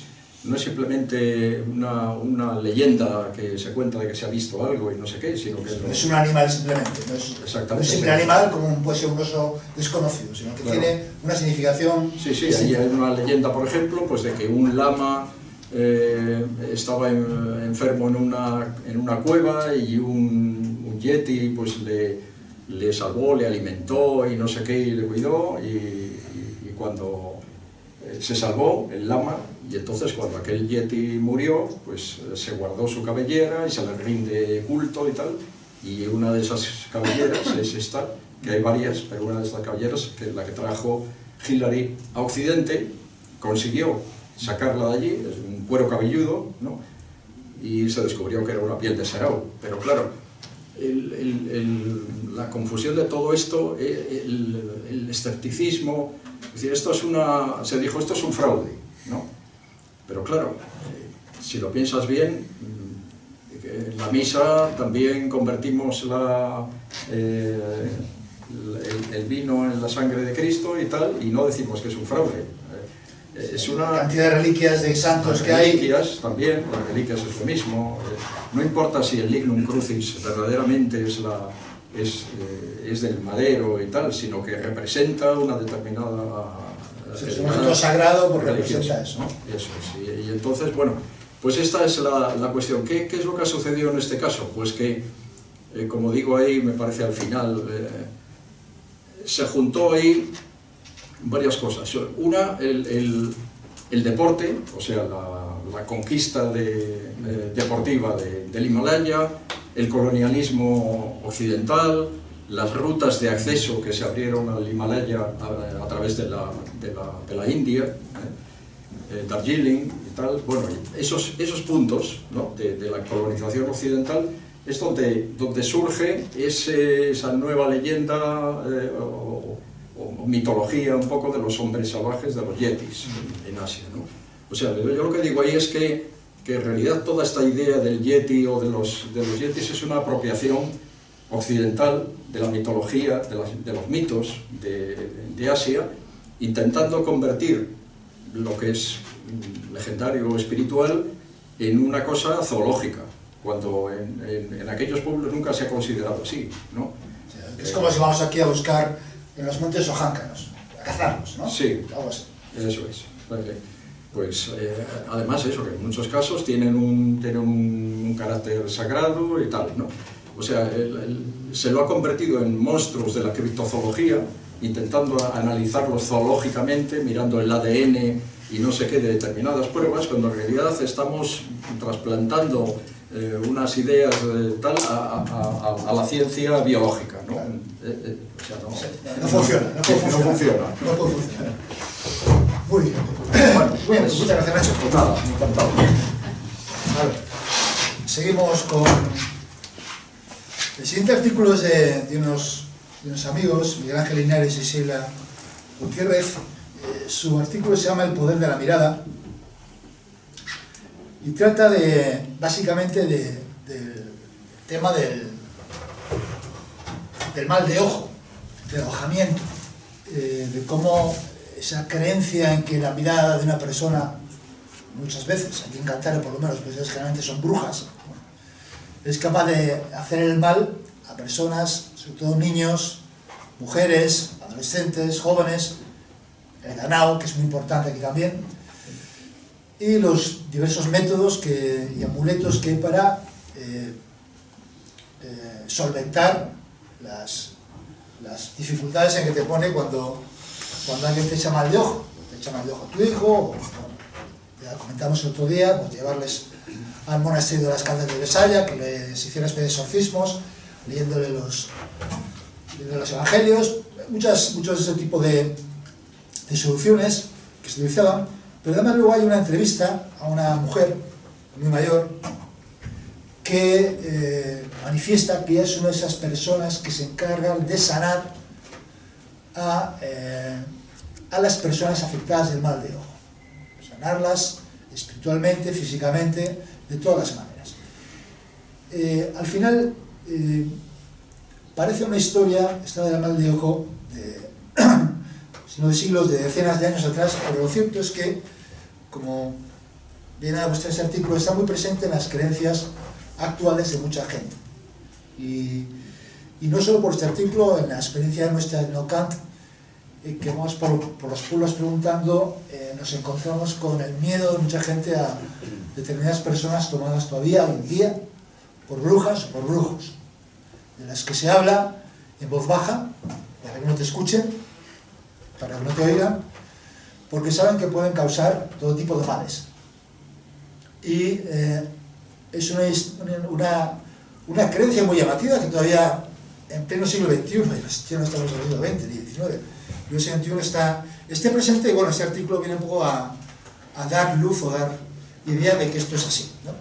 simplemente una leyenda que se cuenta de que se ha visto algo y no sé qué, sino que... No es un animal simplemente, no es un simple animal como puede ser un oso desconocido, sino que tiene una significación... Sí, ahí hay una leyenda, por ejemplo, pues de que un lama estaba enfermo en una cueva y un yeti pues le salvó, le alimentó y no sé qué, y le cuidó, y cuando se salvó el lama, y entonces cuando aquel yeti murió, pues se guardó su cabellera y se le rinde culto y tal, y una de esas cabelleras es esta, que hay varias, pero una de estas cabelleras, que es la que trajo Hillary a Occidente, consiguió sacarla de allí, es un cuero cabelludo, ¿no? Y se descubrió que era una piel de sarau, pero claro, la confusión de todo esto, el escepticismo, es decir, se dijo, esto es un fraude, ¿no? Pero claro, si lo piensas bien, en la misa también convertimos el vino en la sangre de Cristo y tal, y no decimos que es un fraude. Es una cantidad de reliquias de santos que hay. Reliquias también, las reliquias es lo mismo. No importa si el lignum crucis verdaderamente es del madero y tal, sino que representa una determinada... Es un objeto sagrado porque representa eso, ¿no? Eso es. Y entonces, bueno, pues esta es la cuestión. ¿Qué es lo que ha sucedido en este caso? Pues que, como digo ahí, me parece al final, se juntó ahí varias cosas. Una, el deporte, o sea, la conquista deportiva del Himalaya, el colonialismo occidental, las rutas de acceso que se abrieron al Himalaya a través de la India, Darjeeling y tal. Bueno, esos puntos, ¿no?, de la colonización occidental es donde surge esa nueva leyenda o mitología un poco de los hombres salvajes, de los yetis en Asia, ¿no? O sea, yo lo que digo ahí es que en realidad toda esta idea del yeti o de los yetis es una apropiación occidental de la mitología, de los mitos de Asia, intentando convertir lo que es legendario o espiritual en una cosa zoológica, cuando en aquellos pueblos nunca se ha considerado así, ¿no? Es como si vamos aquí a buscar en los montes ojáncanos, a cazarlos, ¿no? Sí, algo así. Eso es. Pues además eso, que en muchos casos tienen un carácter sagrado y tal, ¿no? O sea, se lo ha convertido en monstruos de la criptozoología, intentando analizarlos zoológicamente, mirando el ADN y no sé qué de determinadas pruebas, cuando en realidad estamos trasplantando unas ideas tal a la ciencia biológica, ¿no? O sea, no funciona. No puede funcionar. Muy bien. Bueno, pues muchas gracias, Nacho. Pues nada, encantado. Vale. Seguimos con... El siguiente artículo es de unos amigos, Miguel Ángel Linares y Sheila Gutiérrez. Su artículo se llama El poder de la mirada. y trata básicamente del tema del mal de ojo, del alojamiento, de cómo esa creencia en que la mirada de una persona, muchas veces, aquí en Cantabria por lo menos, pues generalmente son brujas, es capaz de hacer el mal a personas, sobre todo niños, mujeres, adolescentes, jóvenes, el ganado, que es muy importante aquí también, y los diversos métodos y amuletos que hay para solventar las dificultades en que te pone cuando alguien te echa mal de ojo. Te echa mal de ojo a tu hijo, o, bueno, ya comentamos el otro día, pues llevarles al monasterio de las Caldas de Besaya, que les hiciera especie de exorcismos, leyéndole los evangelios, muchos de ese tipo de soluciones que se utilizaban. Pero además luego hay una entrevista a una mujer muy mayor que manifiesta que es una de esas personas que se encargan de sanar a las personas afectadas del mal de ojo, sanarlas espiritualmente, físicamente, de todas las maneras. Al final parece una historia, esta del mal de ojo, sino de siglos, de decenas de años atrás, pero lo cierto es que, como viene a demostrar ese artículo, está muy presente en las creencias actuales de mucha gente. Y no solo por este artículo, en la experiencia nuestra de No-Kant, que vamos por los pueblos preguntando, nos encontramos con el miedo de mucha gente a determinadas personas tomadas todavía hoy en día por brujas o por brujos, de las que se habla en voz baja, para que no te escuchen, para que no te oigan, porque saben que pueden causar todo tipo de males. Y es una creencia muy llamativa que todavía en pleno siglo XXI, ya no estamos en el siglo XX ni XIX, el siglo XXI esté presente, y bueno, este artículo viene un poco a dar luz o dar idea de que esto es así, ¿no?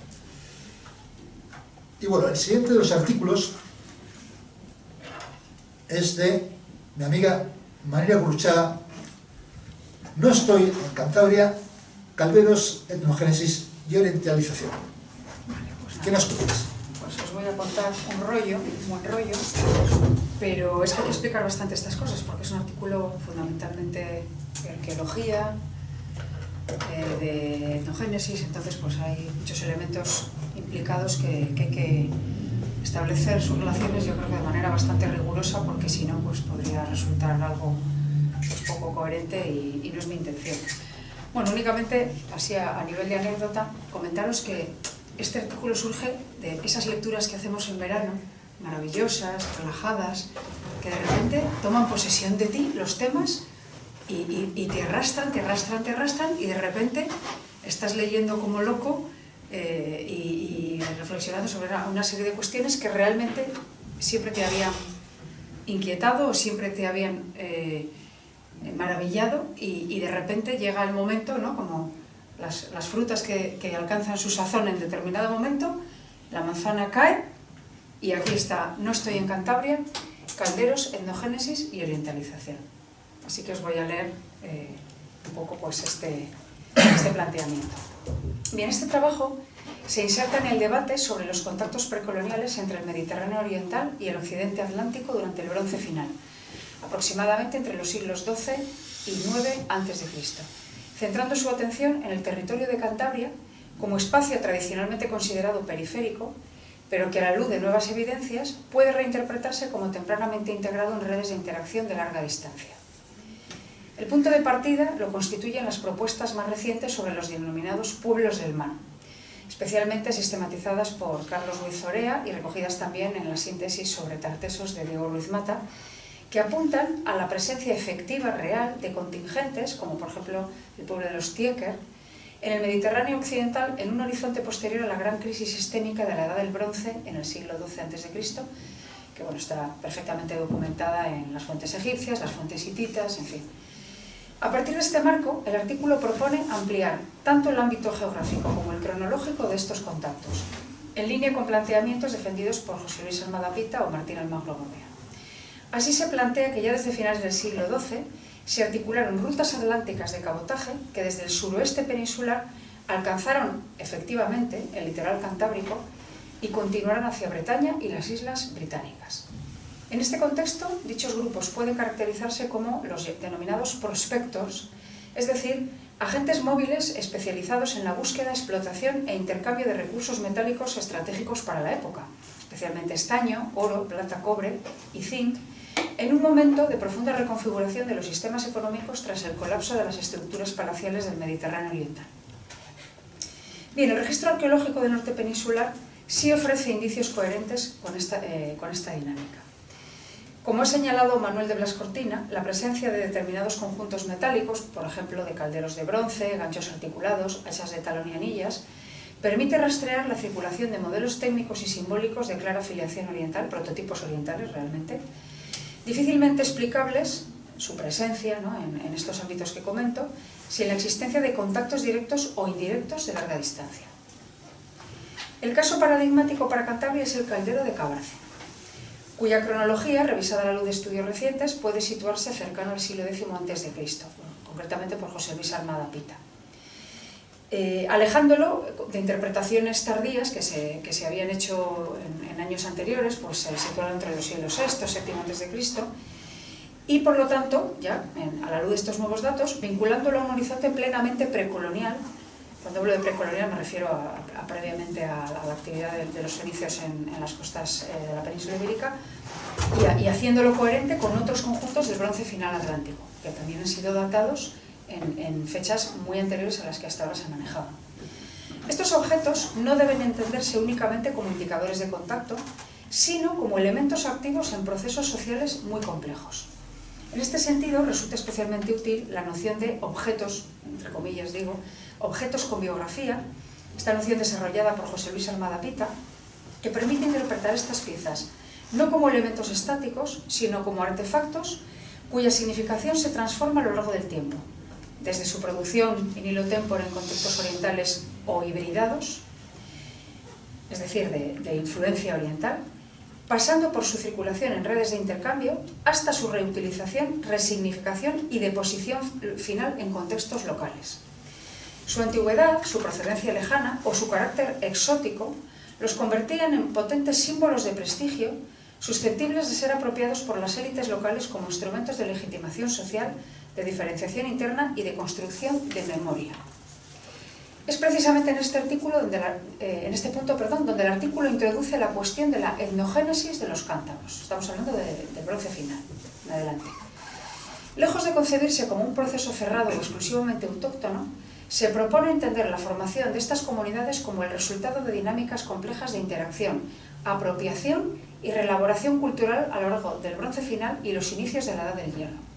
Y bueno, el siguiente de los artículos es de mi amiga María Gurruchaga. No estoy en Cantabria, Calderos, etnogénesis y orientalización. ¿Qué nos cuentas? Pues os voy a contar un buen rollo, pero es que hay que explicar bastante estas cosas, porque es un artículo fundamentalmente de arqueología, de etnogénesis, entonces pues hay muchos elementos implicados que hay que establecer sus relaciones, yo creo que de manera bastante rigurosa, porque si no pues podría resultar algo pues, poco coherente y no es mi intención. Bueno, únicamente, así a nivel de anécdota, comentaros que este artículo surge de esas lecturas que hacemos en verano, maravillosas, relajadas, que de repente toman posesión de ti los temas y te arrastran, y de repente estás leyendo como loco y reflexionando sobre una serie de cuestiones que realmente siempre te habían inquietado o siempre te habían maravillado, y de repente llega el momento, ¿no? Como las frutas que alcanzan su sazón en determinado momento, la manzana cae y aquí está, no estoy en Cantabria, Calderos, etnogénesis y orientalización. Así que os voy a leer un poco pues este planteamiento. Bien, este trabajo se inserta en el debate sobre los contactos precoloniales entre el Mediterráneo oriental y el occidente atlántico durante el Bronce final, aproximadamente entre los siglos XII y IX a.C., centrando su atención en el territorio de Cantabria como espacio tradicionalmente considerado periférico, pero que a la luz de nuevas evidencias puede reinterpretarse como tempranamente integrado en redes de interacción de larga distancia. El punto de partida lo constituyen las propuestas más recientes sobre los denominados pueblos del mar, especialmente sistematizadas por Carlos Ruiz Zorea y recogidas también en la síntesis sobre Tartesos de Diego Ruiz Mata, que apuntan a la presencia efectiva real de contingentes, como por ejemplo el pueblo de los Tieker, en el Mediterráneo occidental en un horizonte posterior a la gran crisis sistémica de la Edad del Bronce en el siglo XII a.C., que bueno, está perfectamente documentada en las fuentes egipcias, las fuentes hititas, en fin. A partir de este marco, el artículo propone ampliar tanto el ámbito geográfico como el cronológico de estos contactos, en línea con planteamientos defendidos por José Luis Almada Pita o Martín Almagro Gorbea. Así se plantea que ya desde finales del siglo XII se articularon rutas atlánticas de cabotaje que desde el suroeste peninsular alcanzaron efectivamente el litoral cantábrico y continuaron hacia Bretaña y las islas británicas. En este contexto, dichos grupos pueden caracterizarse como los denominados prospectors, es decir, agentes móviles especializados en la búsqueda, explotación e intercambio de recursos metálicos estratégicos para la época, especialmente estaño, oro, plata, cobre y zinc, en un momento de profunda reconfiguración de los sistemas económicos tras el colapso de las estructuras palaciales del Mediterráneo oriental. Bien, el registro arqueológico del norte peninsular sí ofrece indicios coherentes con esta dinámica. Como ha señalado Manuel de Blas Cortina, la presencia de determinados conjuntos metálicos, por ejemplo de calderos de bronce, ganchos articulados, hachas de talón y anillas, permite rastrear la circulación de modelos técnicos y simbólicos de clara filiación oriental, prototipos orientales realmente, difícilmente explicables, su presencia, ¿no?, en estos ámbitos que comento, sin la existencia de contactos directos o indirectos de larga distancia. El caso paradigmático para Cantabria es el caldero de Cabarce, cuya cronología, revisada a la luz de estudios recientes, puede situarse cercano al siglo X a.C., concretamente por José Luis Armada Pita. Alejándolo de interpretaciones tardías que se habían hecho en años anteriores, pues se situaron entre los siglos VI, VII a.C., y por lo tanto, ya a la luz de estos nuevos datos, vinculándolo a un horizonte plenamente precolonial. Cuando hablo de precolonial me refiero previamente a la actividad de los fenicios en las costas de la península ibérica y haciéndolo coherente con otros conjuntos del bronce final atlántico, que también han sido datados en fechas muy anteriores a las que hasta ahora se manejaban. Estos objetos no deben entenderse únicamente como indicadores de contacto, sino como elementos activos en procesos sociales muy complejos. En este sentido, resulta especialmente útil la noción de objetos, entre comillas digo, objetos con biografía, esta noción desarrollada por José Luis Armada Pita, que permite interpretar estas piezas no como elementos estáticos, sino como artefactos cuya significación se transforma a lo largo del tiempo, desde su producción in illo tempore en contextos orientales o hibridados, es decir, de influencia oriental, pasando por su circulación en redes de intercambio hasta su reutilización, resignificación y deposición final en contextos locales. Su antigüedad, su procedencia lejana o su carácter exótico los convertían en potentes símbolos de prestigio susceptibles de ser apropiados por las élites locales como instrumentos de legitimación social, de diferenciación interna y de construcción de memoria. Es precisamente en este punto donde el artículo introduce la cuestión de la etnogénesis de los cántabros. Estamos hablando del bronce final, en adelante. Lejos de concebirse como un proceso cerrado o exclusivamente autóctono, se propone entender la formación de estas comunidades como el resultado de dinámicas complejas de interacción, apropiación y reelaboración cultural a lo largo del bronce final y los inicios de la Edad del Hierro.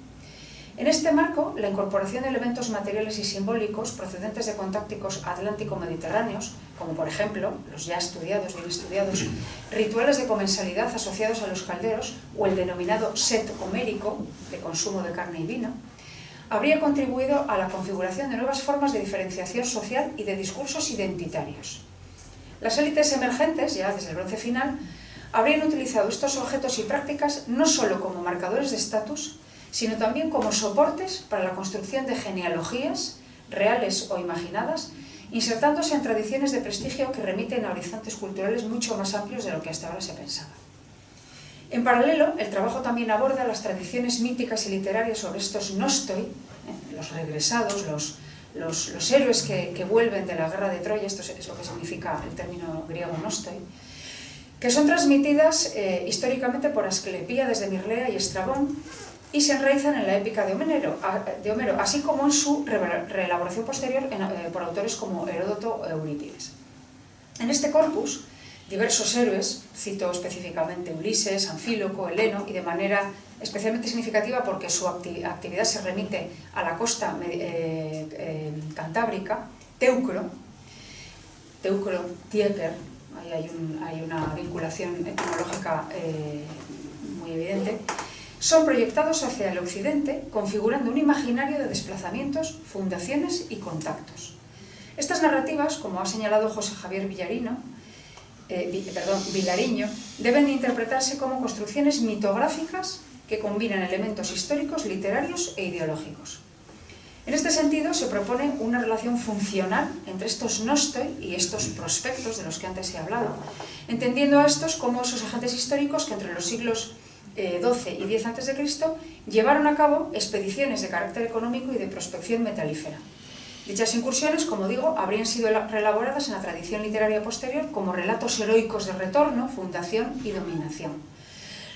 En este marco, la incorporación de elementos materiales y simbólicos procedentes de contactos atlántico-mediterráneos, como por ejemplo, los ya estudiados, bien estudiados, rituales de comensalidad asociados a los calderos o el denominado set homérico, de consumo de carne y vino, habría contribuido a la configuración de nuevas formas de diferenciación social y de discursos identitarios. Las élites emergentes, ya desde el bronce final, habrían utilizado estos objetos y prácticas no solo como marcadores de estatus, sino también como soportes para la construcción de genealogías, reales o imaginadas, insertándose en tradiciones de prestigio que remiten a horizontes culturales mucho más amplios de lo que hasta ahora se pensaba. En paralelo, el trabajo también aborda las tradiciones míticas y literarias sobre estos nostoi, los regresados, los héroes que vuelven de la guerra de Troya, esto es lo que significa el término griego nostoi, que son transmitidas históricamente por Asclepíades de Mirlea y Estrabón, y se enraizan en la épica de Homero, así como en su reelaboración posterior por autores como Heródoto o Eurípides. En este corpus, diversos héroes, cito específicamente Ulises, Anfíloco, Heleno, y de manera especialmente significativa porque su actividad se remite a la costa cantábrica, Teucro, Tieker, ahí hay una vinculación etimológica muy evidente, son proyectados hacia el occidente, configurando un imaginario de desplazamientos, fundaciones y contactos. Estas narrativas, como ha señalado José Javier Vilariño, deben interpretarse como construcciones mitográficas que combinan elementos históricos, literarios e ideológicos. En este sentido, se propone una relación funcional entre estos nostoi y estos prospectos de los que antes he hablado, entendiendo a estos como esos agentes históricos que entre los siglos XII y X a.C. llevaron a cabo expediciones de carácter económico y de prospección metalífera. Dichas incursiones, como digo, habrían sido reelaboradas en la tradición literaria posterior como relatos heroicos de retorno, fundación y dominación.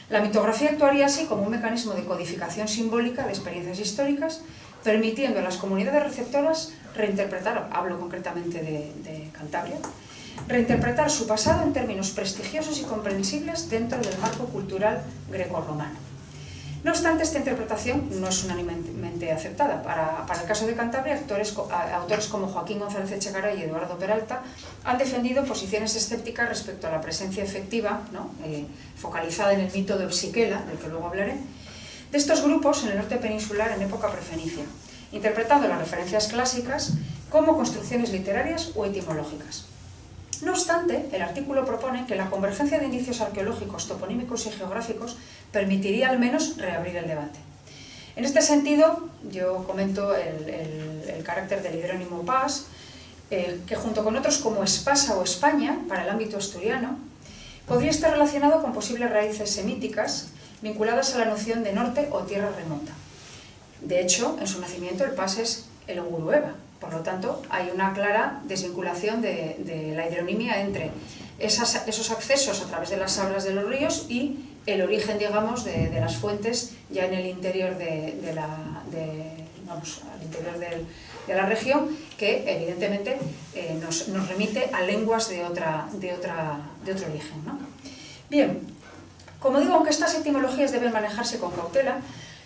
La mitografía actuaría así como un mecanismo de codificación simbólica de experiencias históricas, permitiendo a las comunidades receptoras reinterpretar, hablo concretamente de Cantabria, reinterpretar su pasado en términos prestigiosos y comprensibles dentro del marco cultural grecorromano. No obstante, esta interpretación no es unánimemente aceptada. Para el caso de Cantabria, autores como Joaquín González Echegaray y Eduardo Peralta han defendido posiciones escépticas respecto a la presencia efectiva, ¿no? Focalizada en el mito de Psiquela, del que luego hablaré, de estos grupos en el norte peninsular en época prefenicia, interpretando las referencias clásicas como construcciones literarias o etimológicas. No obstante, el artículo propone que la convergencia de indicios arqueológicos, toponímicos y geográficos permitiría al menos reabrir el debate. En este sentido, yo comento el carácter del hidrónimo Pas, que junto con otros como Espasa o España, para el ámbito asturiano, podría estar relacionado con posibles raíces semíticas vinculadas a la noción de norte o tierra remota. De hecho, en su nacimiento el Pas es el Gurueva. Por lo tanto, hay una clara desvinculación de la hidronimia entre esos accesos a través de las sablas de los ríos y el origen, digamos, de las fuentes ya en el interior de la región, que evidentemente nos remite a lenguas de otro origen, ¿no? Bien, como digo, aunque estas etimologías deben manejarse con cautela,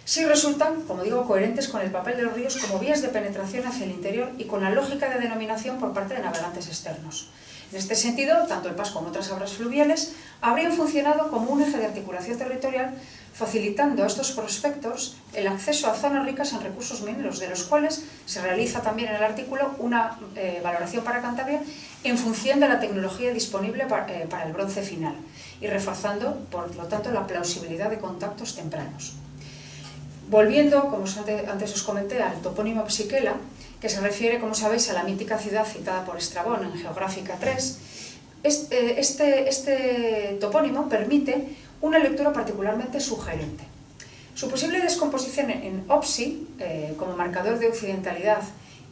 sí resultan, como digo, coherentes con el papel de los ríos como vías de penetración hacia el interior y con la lógica de denominación por parte de navegantes externos. En este sentido, tanto el Pas como otras obras fluviales habrían funcionado como un eje de articulación territorial, facilitando a estos prospectos el acceso a zonas ricas en recursos mineros, de los cuales se realiza también en el artículo una valoración para Cantabria en función de la tecnología disponible para el bronce final y reforzando, por lo tanto, la plausibilidad de contactos tempranos. Volviendo, como antes os comenté, al topónimo Psiquela, que se refiere, como sabéis, a la mítica ciudad citada por Estrabón en Geográfica 3, este topónimo permite una lectura particularmente sugerente. Su posible descomposición en Opsi, como marcador de occidentalidad,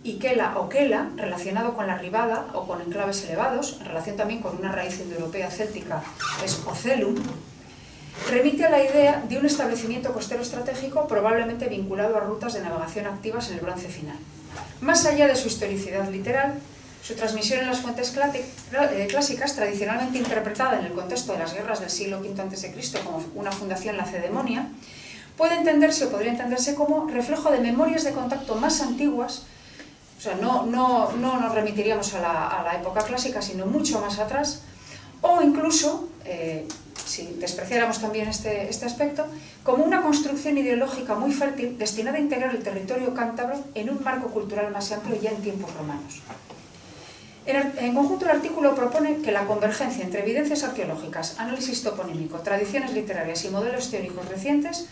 y Kela o Kela, relacionado con la ribada o con enclaves elevados, en relación también con una raíz indoeuropea céltica, es Ocelum, remite a la idea de un establecimiento costero estratégico probablemente vinculado a rutas de navegación activas en el bronce final. Más allá de su historicidad literal, su transmisión en las fuentes clásicas, tradicionalmente interpretada en el contexto de las guerras del siglo V a.C. como una fundación lacedemonia, puede entenderse o podría entenderse como reflejo de memorias de contacto más antiguas. O sea, no nos remitiríamos a la época clásica, sino mucho más atrás, o incluso, si despreciáramos también este aspecto, como una construcción ideológica muy fértil destinada a integrar el territorio cántabro en un marco cultural más amplio ya en tiempos romanos. En conjunto, el artículo propone que la convergencia entre evidencias arqueológicas, análisis toponímico, tradiciones literarias y modelos teóricos recientes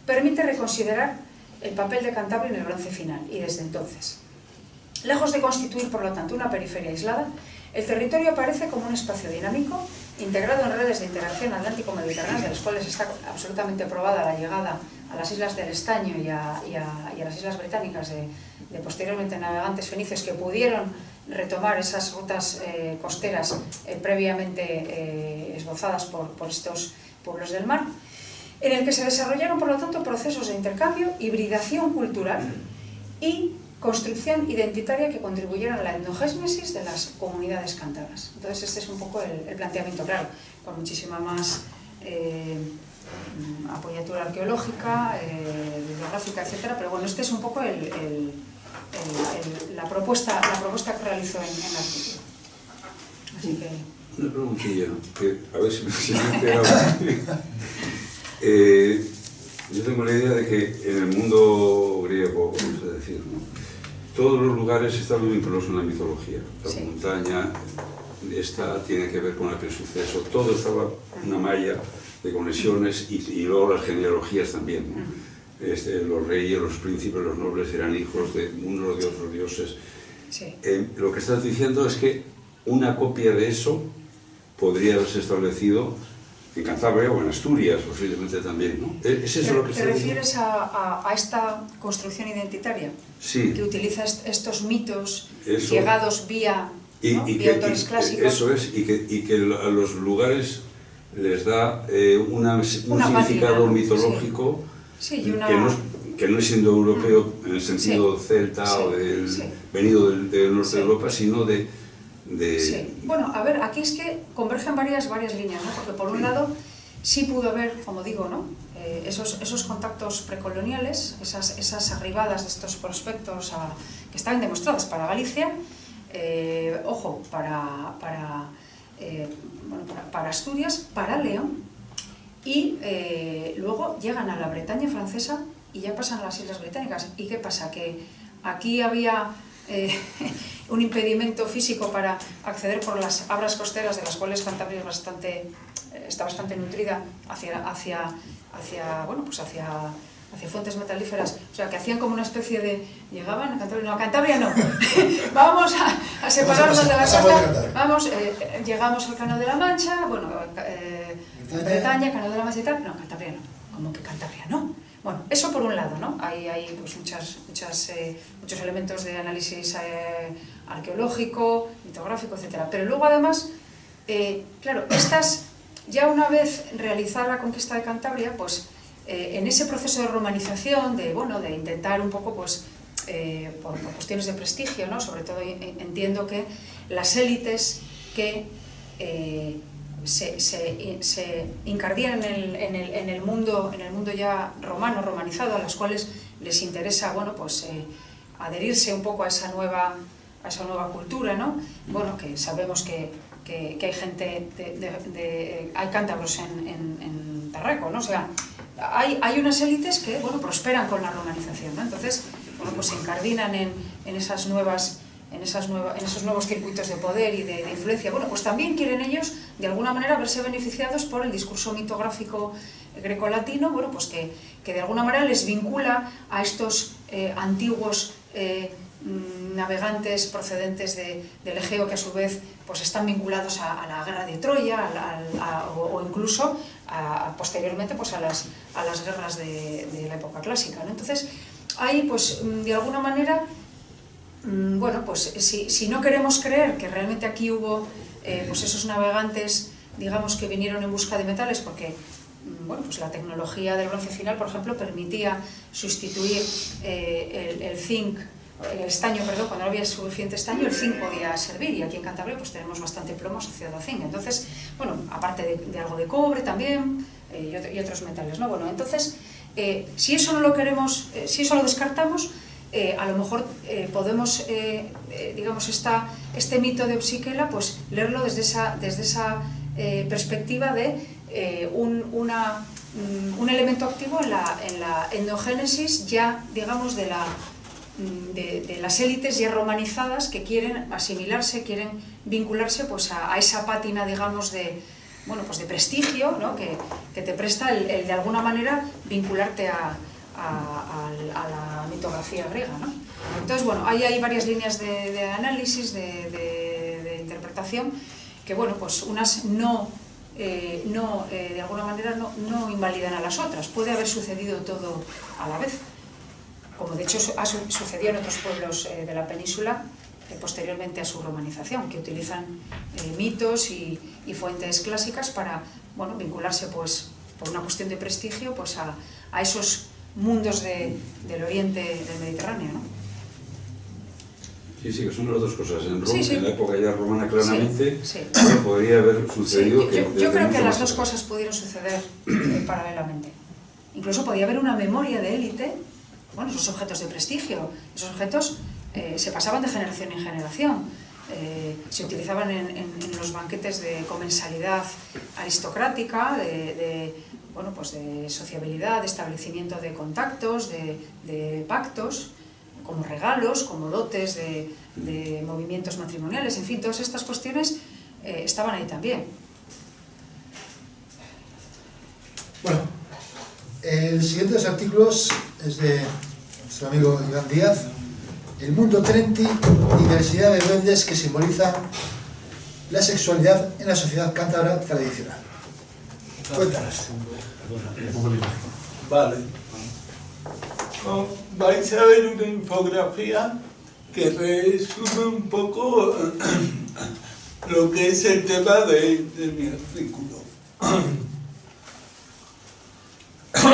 permite reconsiderar el papel de Cantabria en el bronce final y desde entonces. Lejos de constituir, por lo tanto, una periferia aislada, el territorio aparece como un espacio dinámico, integrado en redes de interacción atlántico-mediterráneas, de las cuales está absolutamente probada la llegada a las islas del Estaño y a las islas británicas de posteriormente navegantes fenicios que pudieron retomar esas rutas costeras previamente esbozadas por estos pueblos del mar, en el que se desarrollaron, por lo tanto, procesos de intercambio, hibridación cultural y construcción identitaria que contribuyeron a la etnogénesis de las comunidades cántabras. Entonces este es un poco el planteamiento, claro, con muchísima más apoyatura arqueológica, bibliográfica, etcétera, pero bueno, este es un poco la propuesta que realizó en el artículo. Así que... Una preguntilla, que a ver si me he pegado. Yo tengo la idea de que en el mundo griego, vamos a decir, ¿no?, todos los lugares están muy vinculados a la mitología. La montaña tiene que ver con aquel suceso, todo estaba una malla de conexiones y luego las genealogías también, ¿no? los reyes, los príncipes, los nobles eran hijos de unos de otros dioses. Sí. Lo que estás diciendo es que una copia de eso podría haberse establecido en Cantabria o en Asturias, posiblemente también, ¿no? ¿Es eso lo que ¿Te refieres a esta construcción identitaria? Sí. Que utiliza estos mitos Eso. llegados vía, ¿no? Vía autores clásicos. Eso es, y que a los lugares les da un significado pátina, mitológico, sí, y una... que no es indoeuropeo en el sentido celta o venido del norte de Europa, sino de... Sí. Bueno, a ver, aquí es que convergen varias líneas, ¿no? Porque por un lado sí pudo haber, como digo, ¿no? Esos contactos precoloniales, esas arribadas de estos prospectos que estaban demostradas para Galicia, ojo, para Asturias, para León, y luego llegan a la Bretaña francesa y ya pasan a las Islas Británicas. ¿Y qué pasa? Que aquí había un impedimento físico para acceder por las abras costeras, de las cuales Cantabria está bastante nutrida hacia fuentes metalíferas, o sea, que hacían como una especie de... ¿Llegaban a Cantabria? No, a Cantabria no. Vamos a separarnos de la costa. Llegamos al Canal de la Mancha, Bretaña, Canal de la Mancha y tal. No, Cantabria no. ¿Cómo que Cantabria no? Bueno, eso por un lado, ¿no? Hay pues, muchos elementos de análisis arqueológico, mitográfico, etc. Pero luego, además, claro, ya una vez realizada la conquista de Cantabria, pues en ese proceso de romanización, de intentar un poco, pues, por cuestiones de prestigio, ¿no? Sobre todo entiendo que las élites que se incardían en el mundo ya romanizado, a las cuales les interesa, pues, adherirse un poco a esa nueva cultura, ¿no? Bueno, que sabemos que hay gente, hay cántabros en Tarraco, ¿no? O sea, hay unas élites que, prosperan con la romanización, ¿no? Entonces, pues se incardinan en esos nuevos circuitos de poder y de influencia. Pues también quieren ellos, de alguna manera, verse beneficiados por el discurso mitográfico grecolatino, pues que de alguna manera les vincula a estos antiguos navegantes procedentes del Egeo, que a su vez pues están vinculados a la guerra de Troya o incluso posteriormente pues a las guerras de la época clásica, ¿no? Entonces ahí pues de alguna manera pues si no queremos creer que realmente aquí hubo pues esos navegantes, digamos, que vinieron en busca de metales, porque pues la tecnología del bronce final, por ejemplo, permitía sustituir el zinc, el estaño, perdón, cuando no había suficiente estaño, el zinc podía servir, y aquí en Cantabria pues tenemos bastante plomo asociado a zinc. Entonces, aparte de algo de cobre también, y otros metales, ¿no? Entonces, si eso no lo queremos, si eso lo descartamos, a lo mejor podemos, digamos, este mito de Psiquela, pues leerlo desde esa perspectiva de un elemento activo en la endogénesis ya, digamos, de las élites ya romanizadas que quieren asimilarse, quieren vincularse pues a esa pátina, digamos, de prestigio, ¿no? que te presta el de alguna manera vincularte a la mitografía griega, ¿no? Entonces, ahí hay varias líneas de análisis, de interpretación, que pues unas de alguna manera no invalidan a las otras. Puede haber sucedido todo a la vez, como de hecho sucedió en otros pueblos de la península posteriormente a su romanización, que utilizan mitos y fuentes clásicas para vincularse, pues, por una cuestión de prestigio, pues a esos mundos del oriente del Mediterráneo, ¿no? Sí, que son las dos cosas. En Roma, sí. en la época ya romana, claramente, sí. Podría haber sucedido... Yo creo que las dos cosas pudieron suceder paralelamente. Incluso podía haber una memoria de élite, esos objetos de prestigio, esos objetos se pasaban de generación en generación, se utilizaban en los banquetes de comensalidad aristocrática, de sociabilidad, de establecimiento de contactos, de pactos, como regalos, como dotes de movimientos matrimoniales, en fin, todas estas cuestiones estaban ahí también. Bueno, El siguiente de los artículos es de nuestro amigo Iván Díaz. El mundo Trenti, diversidad de duendes que simboliza la sexualidad en la sociedad cántabra tradicional. Cuéntanos. Vale. Vais a ver una infografía que resume un poco lo que es el tema de mi artículo. A lo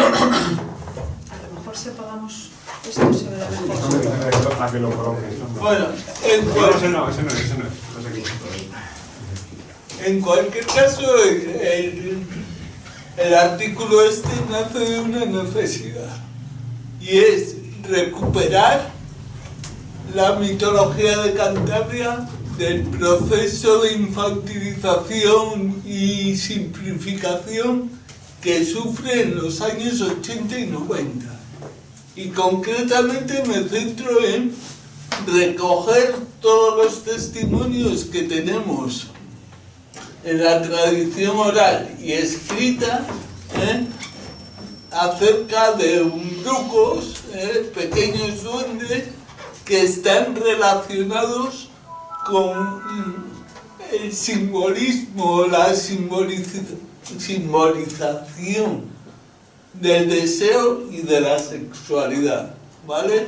mejor si apagamos esto se verá mejor. A que lo coloques. Bueno, Ese no es. en cualquier caso, el artículo este nace de una necesidad, y es recuperar la mitología de Cantabria del proceso de infantilización y simplificación que sufre en los años 80 y 90. Y concretamente me centro en recoger todos los testimonios que tenemos en la tradición oral y escrita acerca de umbrucos, pequeños duendes que están relacionados con el simbolismo, la simbolización del deseo y de la sexualidad, ¿vale?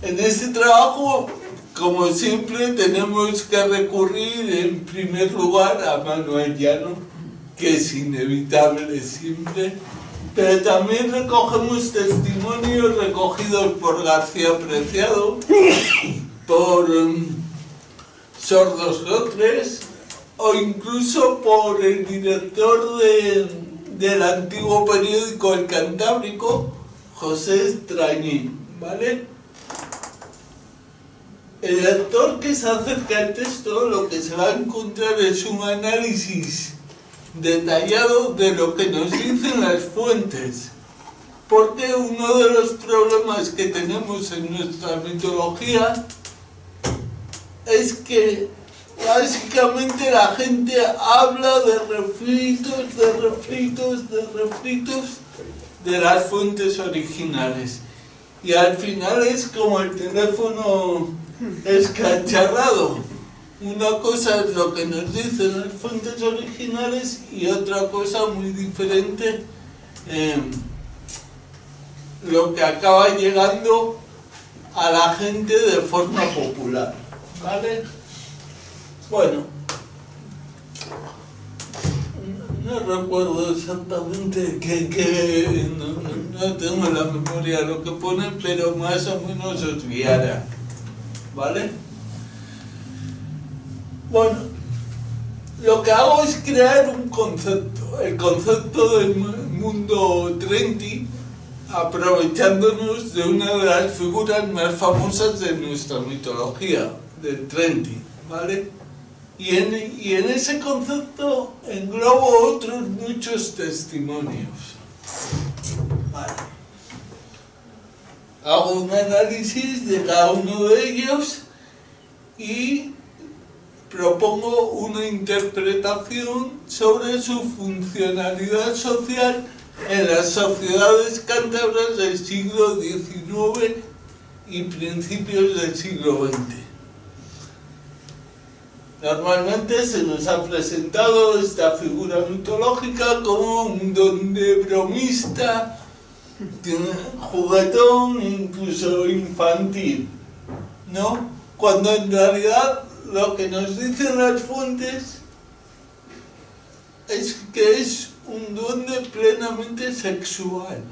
En este trabajo, como siempre, tenemos que recurrir en primer lugar a Manuel Llano, que es inevitable siempre, pero también recogemos testimonios recogidos por García Preciado, por Sordos Lotres, o incluso por el director del antiguo periódico El Cantábrico, José Estrañín, ¿vale? El lector que se acerca al texto lo que se va a encontrar es un análisis detallado de lo que nos dicen las fuentes, porque uno de los problemas que tenemos en nuestra mitología es que básicamente la gente habla de refritos de las fuentes originales, y al final es como el teléfono escacharrado. Una cosa es lo que nos dicen las fuentes originales y otra cosa muy diferente lo que acaba llegando a la gente de forma popular, ¿vale? Bueno, no recuerdo exactamente no tengo en la memoria lo que ponen, pero más o menos os guiará, ¿vale? Bueno, lo que hago es crear un concepto, el concepto del mundo Trenti, aprovechándonos de una de las figuras más famosas de nuestra mitología, del Trenti, ¿vale? Y en ese concepto englobo otros muchos testimonios, ¿vale? Hago un análisis de cada uno de ellos y propongo una interpretación sobre su funcionalidad social en las sociedades cántabras del siglo XIX y principios del siglo XX. Normalmente se nos ha presentado esta figura mitológica como un duende bromista, juguetón, incluso infantil, ¿no? Cuando en realidad lo que nos dicen las fuentes es que es un duende plenamente sexual,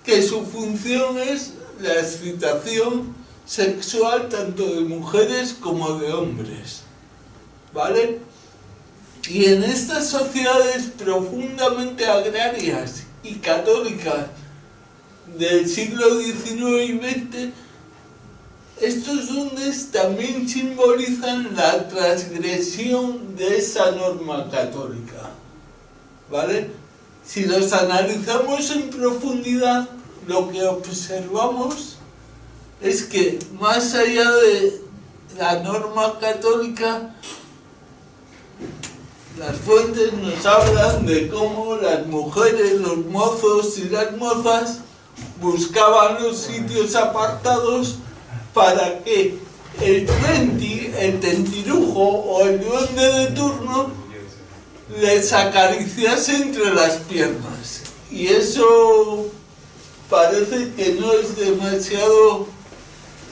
que su función es la excitación sexual tanto de mujeres como de hombres, ¿vale? Y en estas sociedades profundamente agrarias y católicas del siglo XIX y XX, estos duendes también simbolizan la transgresión de esa norma católica, ¿vale? Si los analizamos en profundidad, lo que observamos es que más allá de la norma católica Las fuentes nos hablan de cómo las mujeres, los mozos y las mozas buscaban los sitios apartados para que el tentirujo o el duende de turno les acariciase entre las piernas. Y eso parece que no es demasiado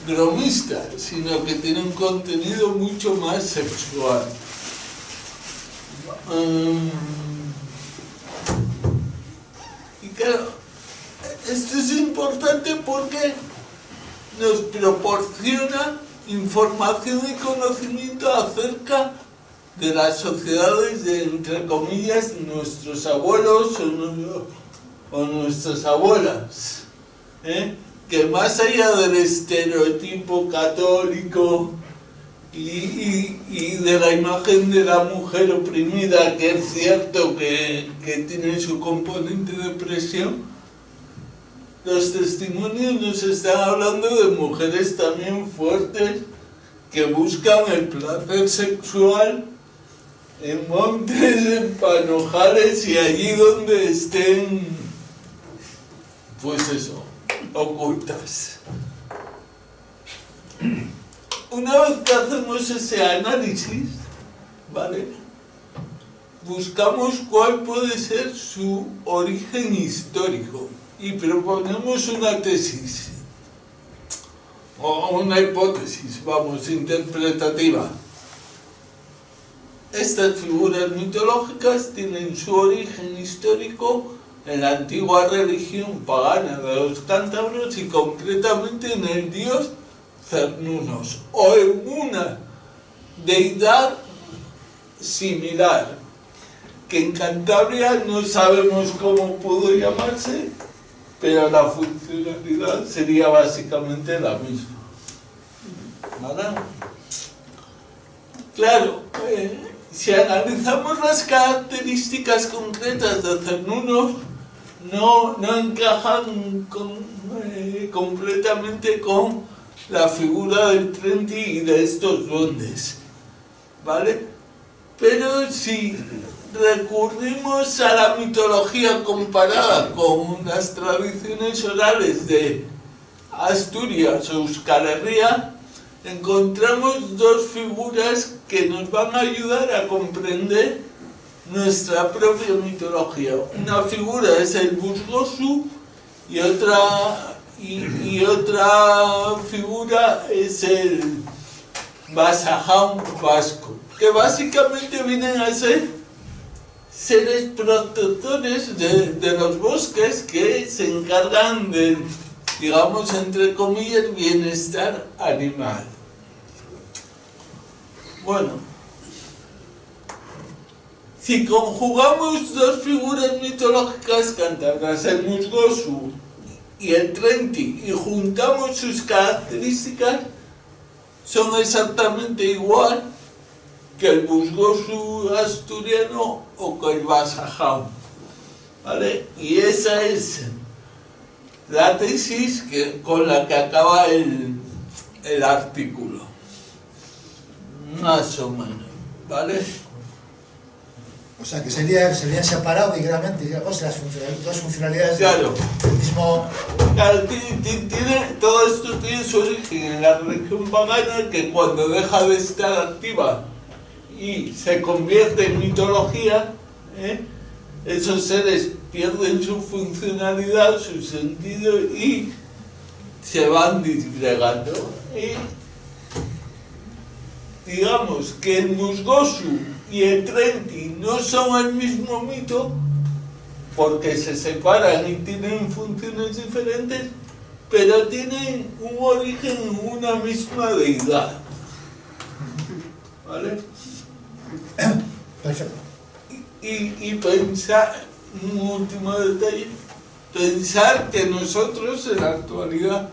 bromista, sino que tiene un contenido mucho más sexual. Y claro, esto es importante porque nos proporciona información y conocimiento acerca de las sociedades de, entre comillas, nuestros abuelos o nuestras abuelas, que más allá del estereotipo católico y de la imagen de la mujer oprimida, que es cierto que tiene su componente de opresión, los testimonios nos están hablando de mujeres también fuertes que buscan el placer sexual en montes, en panojales y allí donde estén, pues eso, ocultas. Una vez que hacemos ese análisis, ¿vale?, buscamos cuál puede ser su origen histórico y proponemos una tesis o una hipótesis, vamos, interpretativa. Estas figuras mitológicas tienen su origen histórico en la antigua religión pagana de los cántabros y concretamente en el dios Cernunnos o en una deidad similar que en Cantabria no sabemos cómo pudo llamarse, pero la funcionalidad sería básicamente la misma. ¿Vale? Claro, si analizamos las características concretas de Cernunnos, no encajan completamente con la figura del Trenti y de estos duendes, ¿vale? Pero si recurrimos a la mitología comparada con las tradiciones orales de Asturias o Euskal Herria, encontramos dos figuras que nos van a ayudar a comprender nuestra propia mitología. Una figura es el Busgosu y otra figura es el Basajaun vasco, que básicamente vienen a ser seres protectores de los bosques que se encargan del, digamos, entre comillas, bienestar animal. Bueno, si conjugamos dos figuras mitológicas cántabras, el Musgosu y el Trenti, y juntamos sus características, son exactamente igual que el Busgosu asturiano o que el Basajaun, ¿vale? Y esa es la tesis con la que acaba el artículo, más o menos, ¿vale? O sea, que serían separados, digamos, las dos funcionalidades claro, del mismo... Claro, todo esto tiene su origen en la religión pagana, que cuando deja de estar activa y se convierte en mitología, esos seres pierden su funcionalidad, su sentido y se van disgregando. Y digamos que el Musgosu y el Trenti no son el mismo mito porque se separan y tienen funciones diferentes, pero tienen un origen en una misma deidad. ¿Vale? Perfecto. Y pensar, un último detalle, pensar que nosotros en la actualidad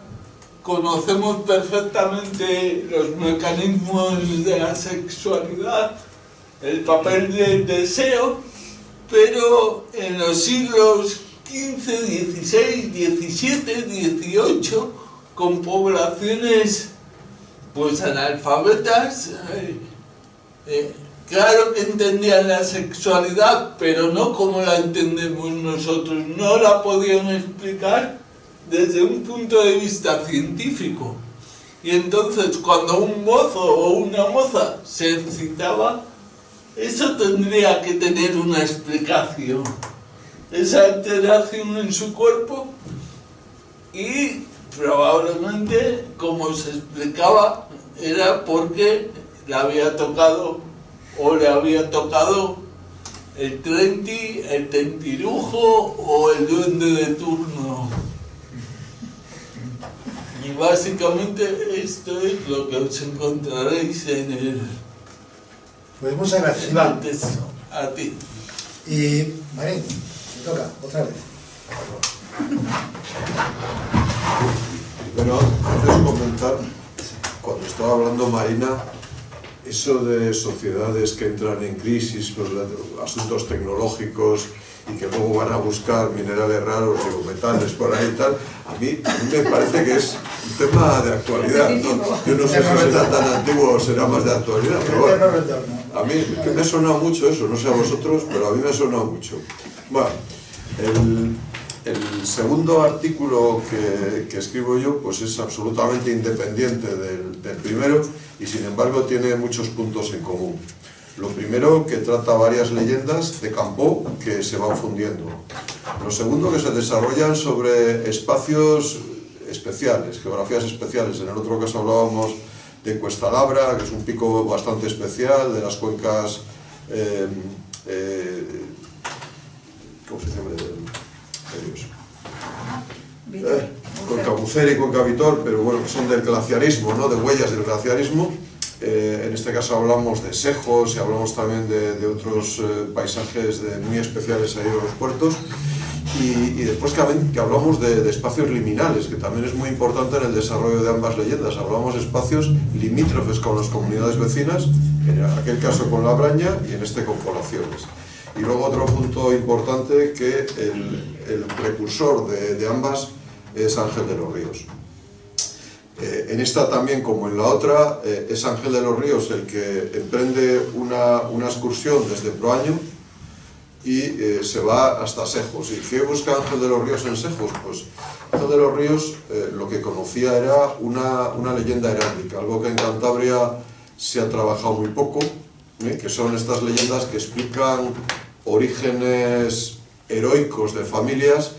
conocemos perfectamente los mecanismos de la sexualidad, el papel del deseo, pero en los siglos XV, XVI, XVII, XVIII, con poblaciones pues analfabetas, claro que entendían la sexualidad, pero no como la entendemos nosotros, no la podían explicar desde un punto de vista científico. Y entonces cuando un mozo o una moza se excitaba, eso tendría que tener una explicación, esa alteración en su cuerpo, y probablemente, como se explicaba, era porque le había tocado el trenti, el tentirujo o el duende de turno. Y básicamente esto es lo que os encontraréis en el... Pues muchas gracias, Iván. texto. A ti. Y Marín, te toca, otra vez. Bueno, antes de comentar, cuando estaba hablando Marina, eso de sociedades que entran en crisis por asuntos tecnológicos y que luego van a buscar minerales raros o metales por ahí y tal, a mí me parece que es un tema de actualidad, ¿no? Yo no sé si será tan antiguo o será más de actualidad, pero bueno, a mí que me ha sonado mucho eso, no sé a vosotros, pero a mí me ha sonado mucho. Bueno, el segundo artículo que escribo yo pues es absolutamente independiente del primero y sin embargo tiene muchos puntos en común. Lo primero, que trata varias leyendas de campo que se van fundiendo. Lo segundo, que se desarrollan sobre espacios especiales, geografías especiales. En el otro caso hablábamos de Cuesta Labra, que es un pico bastante especial, de las cuencas ¿cómo se llama? Cuenca Bucera y Cuenca Vitor, pero bueno, que son del glaciarismo, ¿no? De huellas del glaciarismo. En este caso hablamos de sejos y hablamos también de otros paisajes muy especiales ahí en los puertos. Y después que hablamos de espacios liminales, que también es muy importante en el desarrollo de ambas leyendas. Hablamos de espacios limítrofes con las comunidades vecinas, en aquel caso con La Braña y en este con poblaciones. Y luego otro punto importante, que el precursor de ambas es Ángel de los Ríos. En esta también, como en la otra, es Ángel de los Ríos el que emprende una excursión desde Proaño y se va hasta Sejos. ¿Y qué busca Ángel de los Ríos en Sejos? Pues Ángel de los Ríos lo que conocía era una leyenda heráldica, algo que en Cantabria se ha trabajado muy poco, que son estas leyendas que explican orígenes heroicos de familias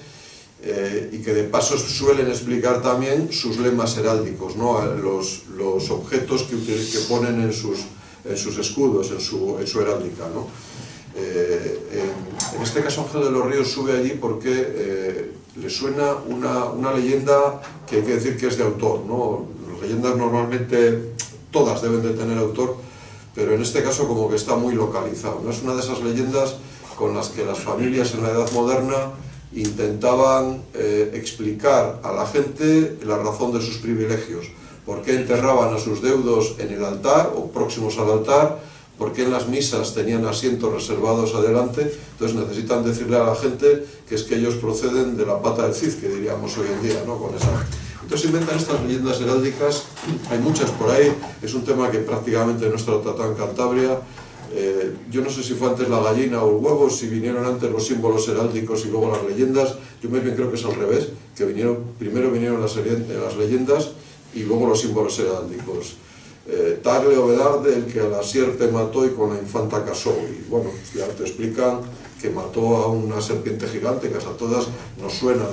y que de paso suelen explicar también sus lemas heráldicos, ¿no? Los objetos que ponen en sus escudos, en su heráldica, ¿no? En este caso Ángel de los Ríos sube allí porque le suena una leyenda que hay que decir que es de autor, ¿no? Las leyendas normalmente todas deben de tener autor, pero en este caso como que está muy localizado, ¿no? Es una de esas leyendas con las que las familias en la Edad Moderna intentaban explicar a la gente la razón de sus privilegios, por qué enterraban a sus deudos en el altar o próximos al altar, por qué en las misas tenían asientos reservados adelante. Entonces necesitan decirle a la gente que es que ellos proceden de la pata del Cid, que diríamos hoy en día, ¿no? Con esa. Entonces inventan estas leyendas heráldicas, hay muchas por ahí, es un tema que prácticamente no está tratado en Cantabria. Yo no sé si fue antes la gallina o el huevo, si vinieron antes los símbolos heráldicos y luego las leyendas. Yo más bien creo que es al revés, que primero vinieron las leyendas y luego los símbolos heráldicos. Tagle o Vedarde, el que a la sierpe mató y con la infanta casó. Y bueno, ya te explican que mató a una serpiente gigante, que a todas nos suena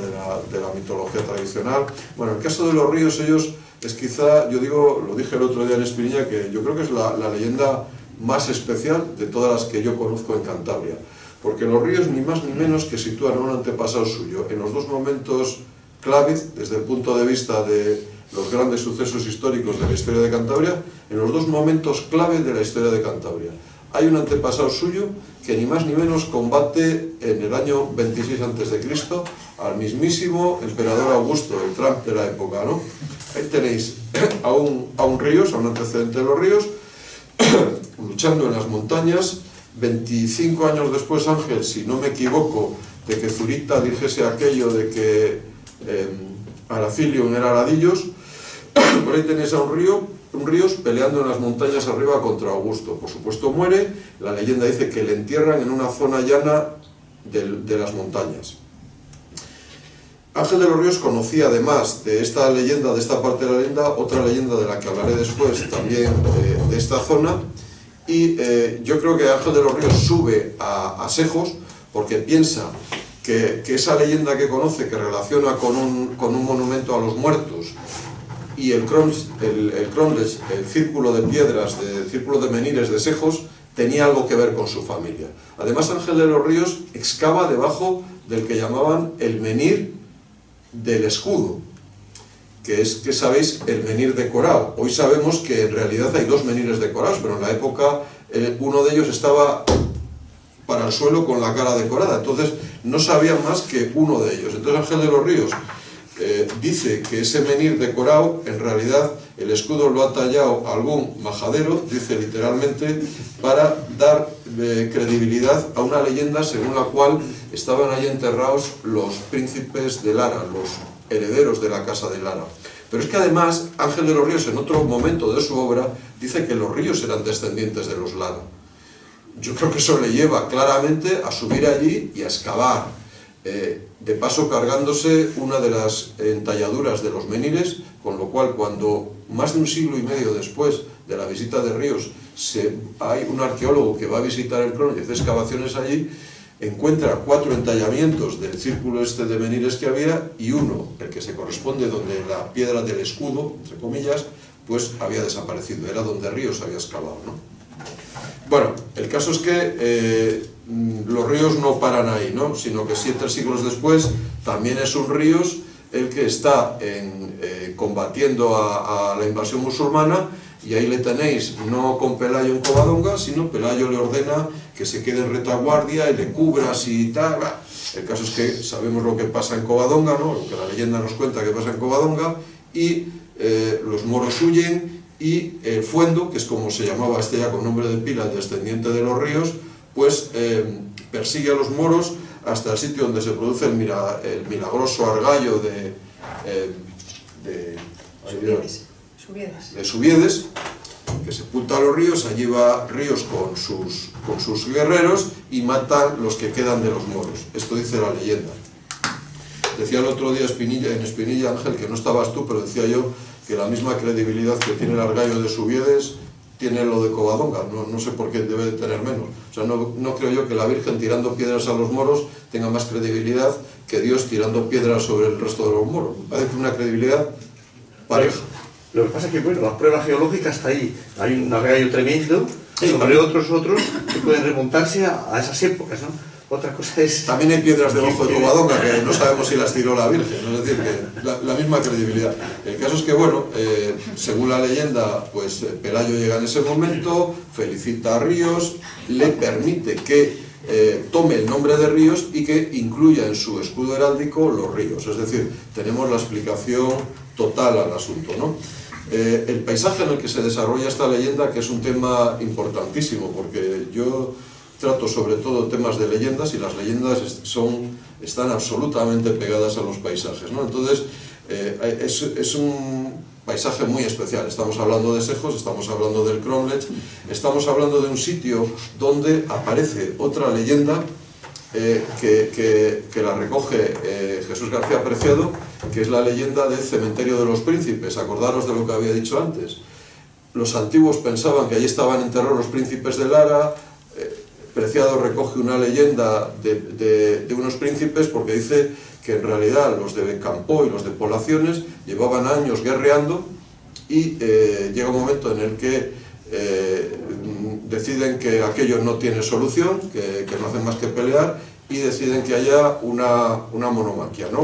de la mitología tradicional. Bueno, en el caso de los ríos, ellos es quizá, yo digo, lo dije el otro día en Espiriña, que yo creo que es la leyenda más especial de todas las que yo conozco en Cantabria, porque los ríos ni más ni menos que sitúan a un antepasado suyo en los dos momentos clave desde el punto de vista de los grandes sucesos históricos de la historia de Cantabria, en los dos momentos clave de la historia de Cantabria. Hay un antepasado suyo que ni más ni menos combate en el año 26 a.C. al mismísimo emperador Augusto, el Trump de la época, ¿no? Ahí tenéis a un ríos, a un antecedente de los ríos, luchando en las montañas. 25 años después Ángel, si no me equivoco, de que Zurita dijese aquello de que Aracilium era Aradillos, por ahí tenéis a un río Ríos peleando en las montañas arriba contra Augusto. Por supuesto muere, la leyenda dice que le entierran en una zona llana de las montañas. Ángel de los Ríos conocía, además de esta leyenda, de esta parte de la leyenda, otra leyenda de la que hablaré después, también de esta zona, y yo creo que Ángel de los Ríos sube a Sejos porque piensa que esa leyenda que conoce, que relaciona con un monumento a los muertos, y el Cromlech, el círculo de piedras, el círculo de menires de Sejos, tenía algo que ver con su familia. Además, Ángel de los Ríos excava debajo del que llamaban el menir del escudo, que es, que sabéis, el menir decorado. Hoy sabemos que en realidad hay dos menires decorados, pero en la época uno de ellos estaba para el suelo con la cara decorada, entonces no sabían más que uno de ellos. Entonces Ángel de los Ríos dice que ese menir decorado, en realidad el escudo lo ha tallado algún majadero, dice literalmente, para dar credibilidad a una leyenda según la cual estaban allí enterrados los príncipes de Lara, los herederos de la casa de Lara. Pero es que además Ángel de los Ríos, en otro momento de su obra, dice que los Ríos eran descendientes de los Lara. Yo creo que eso le lleva claramente a subir allí y a excavar, de paso cargándose una de las entalladuras de los menires, con lo cual cuando más de un siglo y medio después de la visita de Ríos hay un arqueólogo que va a visitar el Cromlech y hace excavaciones allí, encuentra 4 entallamientos del círculo este de menires que había, y uno, el que se corresponde donde la piedra del escudo, entre comillas, pues había desaparecido, era donde Ríos había excavado, ¿no? Bueno, el caso es que los Ríos no paran ahí, ¿no? Sino que 7 siglos después también es un Ríos el que está combatiendo a la invasión musulmana, y ahí le tenéis, no con Pelayo en Covadonga, sino Pelayo le ordena que se quede en retaguardia y le cubra así y tal. El caso es que sabemos lo que pasa en Covadonga, ¿no? Lo que la leyenda nos cuenta que pasa en Covadonga, y los moros huyen, y Fuendo, que es como se llamaba este ya con nombre de pila, el descendiente de los Ríos, pues persigue a los moros hasta el sitio donde se produce el milagroso argallo de Subiedes, que sepulta a los Ríos. Allí va Ríos con sus guerreros y mata los que quedan de los moros. Esto dice la leyenda. Decía el otro día en Espinilla, Ángel, que no estabas tú, pero decía yo que la misma credibilidad que tiene el argallo de Subiedes tiene lo de Covadonga, no sé por qué debe de tener menos. O sea, no creo yo que la Virgen tirando piedras a los moros tenga más credibilidad que Dios tirando piedras sobre el resto de los moros. Me parece una credibilidad pareja. Lo que pasa es que, bueno, la prueba geológica está ahí. Hay un argallo tremendo, sobre otros que pueden remontarse a esas épocas, ¿no? Otra cosa es... También hay piedras debajo de Covadonga que no sabemos si las tiró la Virgen, ¿no? Es decir, que la misma credibilidad. El caso es que, bueno, según la leyenda, pues Pelayo llega en ese momento, felicita a Ríos, le permite que tome el nombre de Ríos y que incluya en su escudo heráldico los ríos. Es decir, tenemos la explicación total al asunto, ¿no? El paisaje en el que se desarrolla esta leyenda, que es un tema importantísimo, porque yo trato sobre todo temas de leyendas, y las leyendas están absolutamente pegadas a los paisajes, ¿no? Entonces, es un paisaje muy especial. Estamos hablando de Sejos, estamos hablando del Cromlech, estamos hablando de un sitio donde aparece otra leyenda que la recoge Jesús García Preciado, que es la leyenda del cementerio de los príncipes. Acordaros de lo que había dicho antes. Los antiguos pensaban que allí estaban enterrados los príncipes de Lara. Preciado recoge una leyenda de unos príncipes porque dice que en realidad los de Campó y los de Poblaciones llevaban años guerreando, y llega un momento en el que deciden que aquello no tiene solución, que no hacen más que pelear, y deciden que haya una monomaquia, ¿no?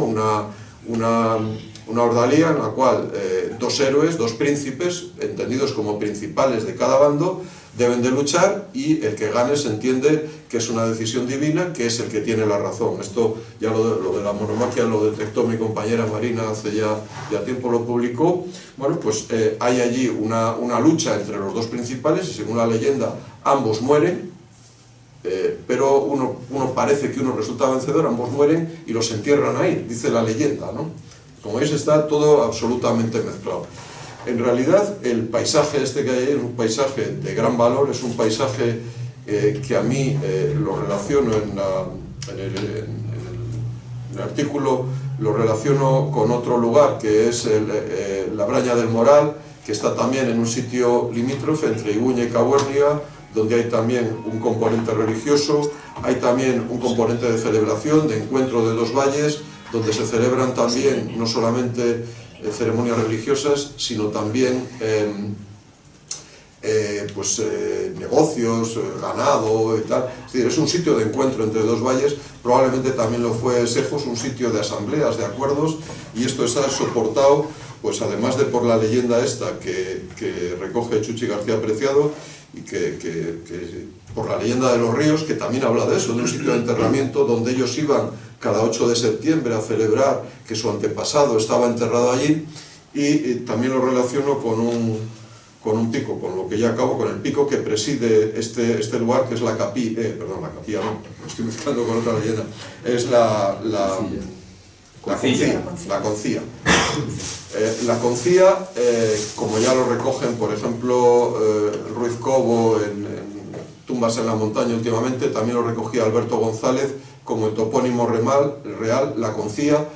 Una ordalía en la cual 2 héroes, 2 príncipes, entendidos como principales de cada bando, deben de luchar, y el que gane se entiende que es una decisión divina, que es el que tiene la razón. Esto ya lo de la monomaquia lo detectó mi compañera Marina hace ya tiempo, lo publicó. Bueno, pues hay allí una lucha entre los 2 principales, y según la leyenda ambos mueren, pero uno parece que uno resulta vencedor, ambos mueren y los entierran ahí, dice la leyenda, ¿no? Como veis, está todo absolutamente mezclado. En realidad, el paisaje este que hay ahí es un paisaje de gran valor, es un paisaje que a mí lo relaciono en el artículo, lo relaciono con otro lugar, que es la Braña del Moral, que está también en un sitio limítrofe entre Iguña y Cabuérniga, donde hay también un componente religioso, hay también un componente de celebración, de encuentro de dos valles, donde se celebran también no solamente ceremonias religiosas, sino también negocios, ganado y tal. Es decir, es un sitio de encuentro entre dos valles, probablemente también lo fue Sejos, un sitio de asambleas, de acuerdos, y esto está soportado, pues además de por la leyenda esta que recoge Chuchi García Preciado, y que por la leyenda de los ríos, que también habla de eso, de un sitio de enterramiento donde ellos iban cada 8 de septiembre a celebrar que su antepasado estaba enterrado allí, y también lo relaciono con un pico, con lo que ya acabo, con el pico que preside este lugar, que es la capilla, la capilla no, lo estoy mezclando con otra leyenda, es la concía. La concía, como ya lo recogen, por ejemplo, Ruiz Cobo en Tumbas en la Montaña últimamente, también lo recogía Alberto González como el topónimo real, la concía,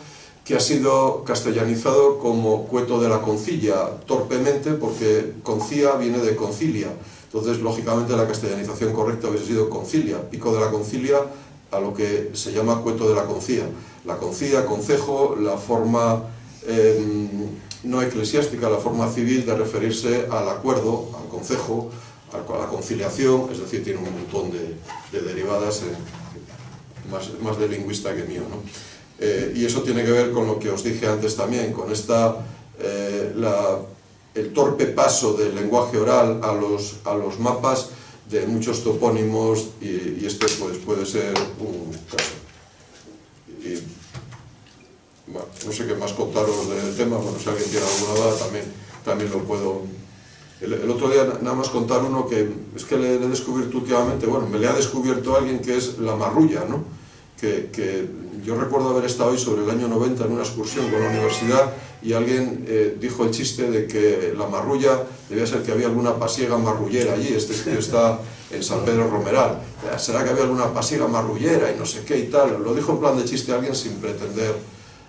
que ha sido castellanizado como Cueto de la Concilla, torpemente, porque concía viene de concilia. Entonces, lógicamente, la castellanización correcta hubiese sido concilia, pico de la concilia, a lo que se llama Cueto de la Concía. La concía, concejo, la forma no eclesiástica, la forma civil de referirse al acuerdo, al concejo, a la conciliación, es decir, tiene un montón de derivadas, más de lingüista que mío, ¿no? Y eso tiene que ver con lo que os dije antes también, con el torpe paso del lenguaje oral a los mapas de muchos topónimos, y este pues puede ser un caso. Y, bueno, no sé qué más contaros del tema, bueno, si alguien tiene alguna duda también lo puedo. El otro día nada más contar uno que es que le he descubierto últimamente, bueno, me le ha descubierto alguien, que es la marrulla, ¿no? Que yo recuerdo haber estado hoy sobre el año 90 en una excursión con la universidad, y alguien dijo el chiste de que la marrulla debía ser que había alguna pasiega marrullera allí. Este sitio está en San Pedro Romeral, será que había alguna pasiega marrullera y no sé qué y tal. Lo dijo en plan de chiste alguien sin pretender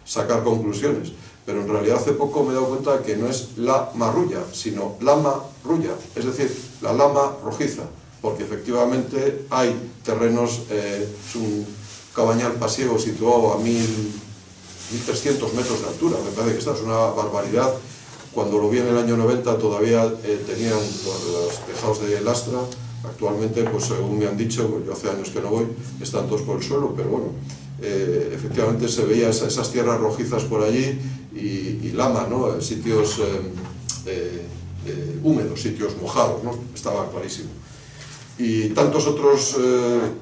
sacar conclusiones, pero en realidad hace poco me he dado cuenta que no es la marrulla, sino la marrulla, es decir, la lama rojiza, porque efectivamente hay terrenos, es un cabañal pasiego situado a 1.300 metros de altura, me parece que esta es una barbaridad. Cuando lo vi en el año 90 todavía tenían los tejados de lastra, actualmente, pues según me han dicho, pues yo hace años que no voy, están todos por el suelo, pero bueno, efectivamente se veía esas tierras rojizas por allí, y lama, ¿no? Sitios húmedos, sitios mojados, ¿no? Estaba clarísimo. Y tantos otros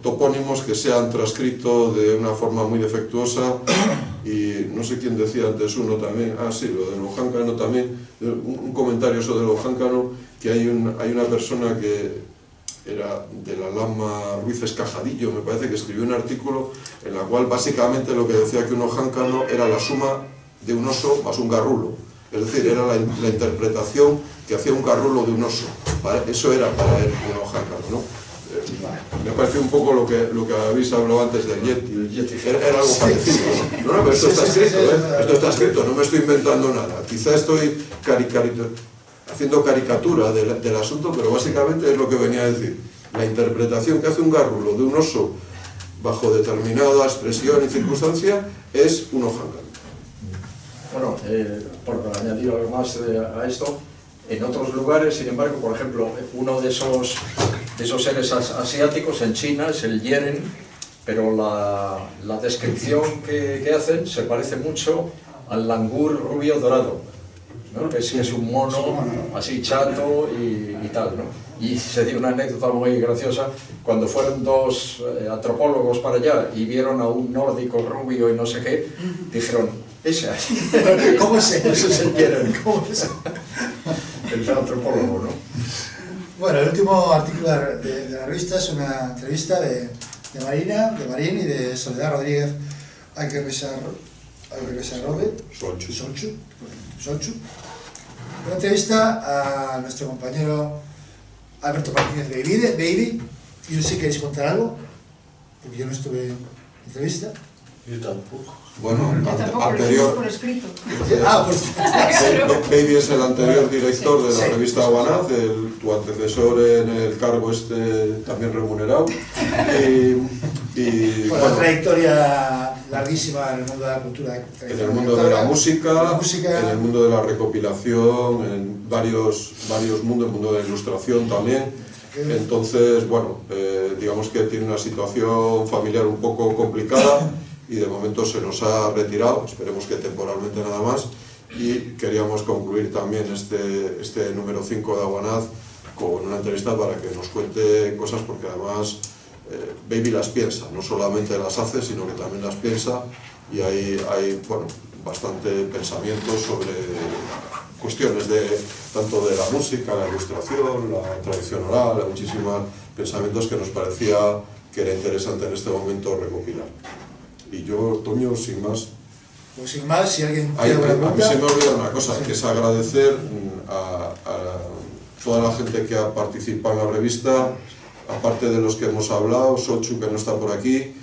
topónimos que se han transcrito de una forma muy defectuosa, y no sé quién decía antes uno también, sí, lo del Ojáncano también, un comentario sobre el Ojáncano, que hay una persona que era de la Lama Ruiz Escajadillo, me parece, que escribió un artículo en la cual básicamente lo que decía que un ojáncano era la suma de un oso más un garrulo, es decir, era la interpretación que hacía un garrulo de un oso. Eso era para él un ojáncano, ¿no? Me pareció un poco lo que habéis hablado antes del Yeti. Era algo parecido, ¿no? No, pero esto está escrito, esto está escrito, no me estoy inventando nada. Quizá estoy haciendo caricatura del asunto, pero básicamente es lo que venía a decir. La interpretación que hace un garrulo de un oso bajo determinada expresión y circunstancia es un ojáncano. Bueno, por añadir algo más a esto, en otros lugares, sin embargo, por ejemplo, uno de esos seres asiáticos en China es el yeren, pero la descripción que hacen se parece mucho al langur rubio dorado, ¿no? Que es un mono así chato y tal, ¿no? Y se dio una anécdota muy graciosa. Cuando fueron dos antropólogos para allá y vieron a un nórdico rubio y no sé qué, dijeron, ese ¿cómo es eso? Se quieren. ¿Cómo es? El antropólogo, ¿no? Bueno, el último artículo de la revista es una entrevista de Marín y de Soledad Rodríguez Aguirresarrobe, Solchu, Una entrevista a nuestro compañero Alberto Martínez Baby. Y no sé si queréis contar algo, porque yo no estuve en entrevista. Yo tampoco. Bueno, Yo tampoco lo anterior. hicimos por escrito. Pues Baby es el anterior director de la Sí. revista Aguanaz, tu antecesor en el cargo también remunerado. Y bueno, una trayectoria larguísima en el mundo de la cultura. en el mundo de la música, en el mundo de la recopilación, en varios mundos, el mundo de la ilustración también. Entonces, bueno, digamos que tiene una situación familiar un poco complicada y de momento se nos ha retirado, esperemos que temporalmente nada más, y queríamos concluir también este número 5 de Aguanaz con una entrevista para que nos cuente cosas, porque además Baby las piensa, no solamente las hace, sino que también las piensa, y hay bueno, bastante pensamiento sobre cuestiones tanto de la música, la ilustración, la tradición oral, muchísimos pensamientos que nos parecía que era interesante en este momento recopilar. Y yo, Toño, sin más... Pues sin más, si alguien A tiene alguna mí pregunta... se me olvida una cosa, Sí. que es agradecer a toda la gente que ha participado en la revista, aparte de los que hemos hablado, Sochu, que no está por aquí,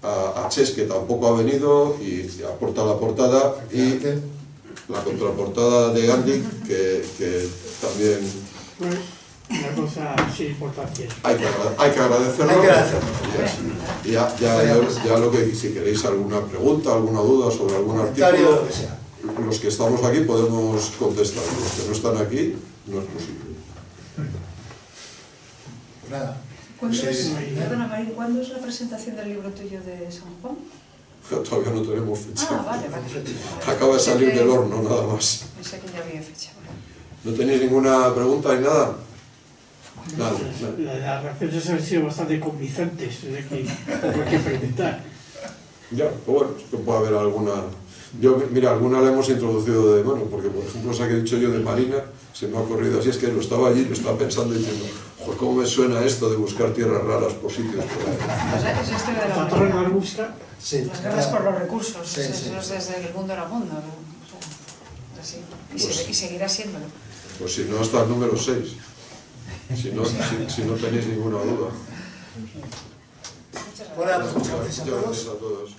a Ches, que tampoco ha venido y aporta la portada, y la contraportada de Andy, que también Pues, una cosa sin importancia. hay que agradecerlo. Hay que agradecerlo. Y ya lo que, si queréis alguna pregunta, alguna duda sobre algún Comentario, artículo, lo que sea. los que estamos aquí podemos contestar, los que no están aquí no es posible. Pues nada. ¿Cuándo Sí, es, sí. perdona, Marín, ¿cuándo es la presentación del libro tuyo de San Juan? Todavía no tenemos fecha. Vale. Acaba de salir del horno, nada más. Pensé que ya había fecha. ¿No tenéis ninguna pregunta ni nada? Nada. Las reacciones han sido bastante convincentes, o sea que poco hay que preguntar. Ya, pues bueno, es que puede haber alguna... Mira, alguna la hemos introducido de mano, porque por ejemplo, esa que he dicho yo de Marina, se me ha ocurrido así, es que lo estaba allí, lo estaba pensando y diciendo, joder, ¿cómo me suena esto de buscar tierras raras por sitios por ahí? Esa historia de La la torre no busca. Sí, las guerras por los recursos, Sí, sí. eso es desde el mundo era mundo, ¿no? O sea, es así. Y seguirá siéndolo. Pues si no, hasta el número 6. Si no tenéis ninguna duda. Bueno, pues muchas gracias a Muchas todos. gracias a todos.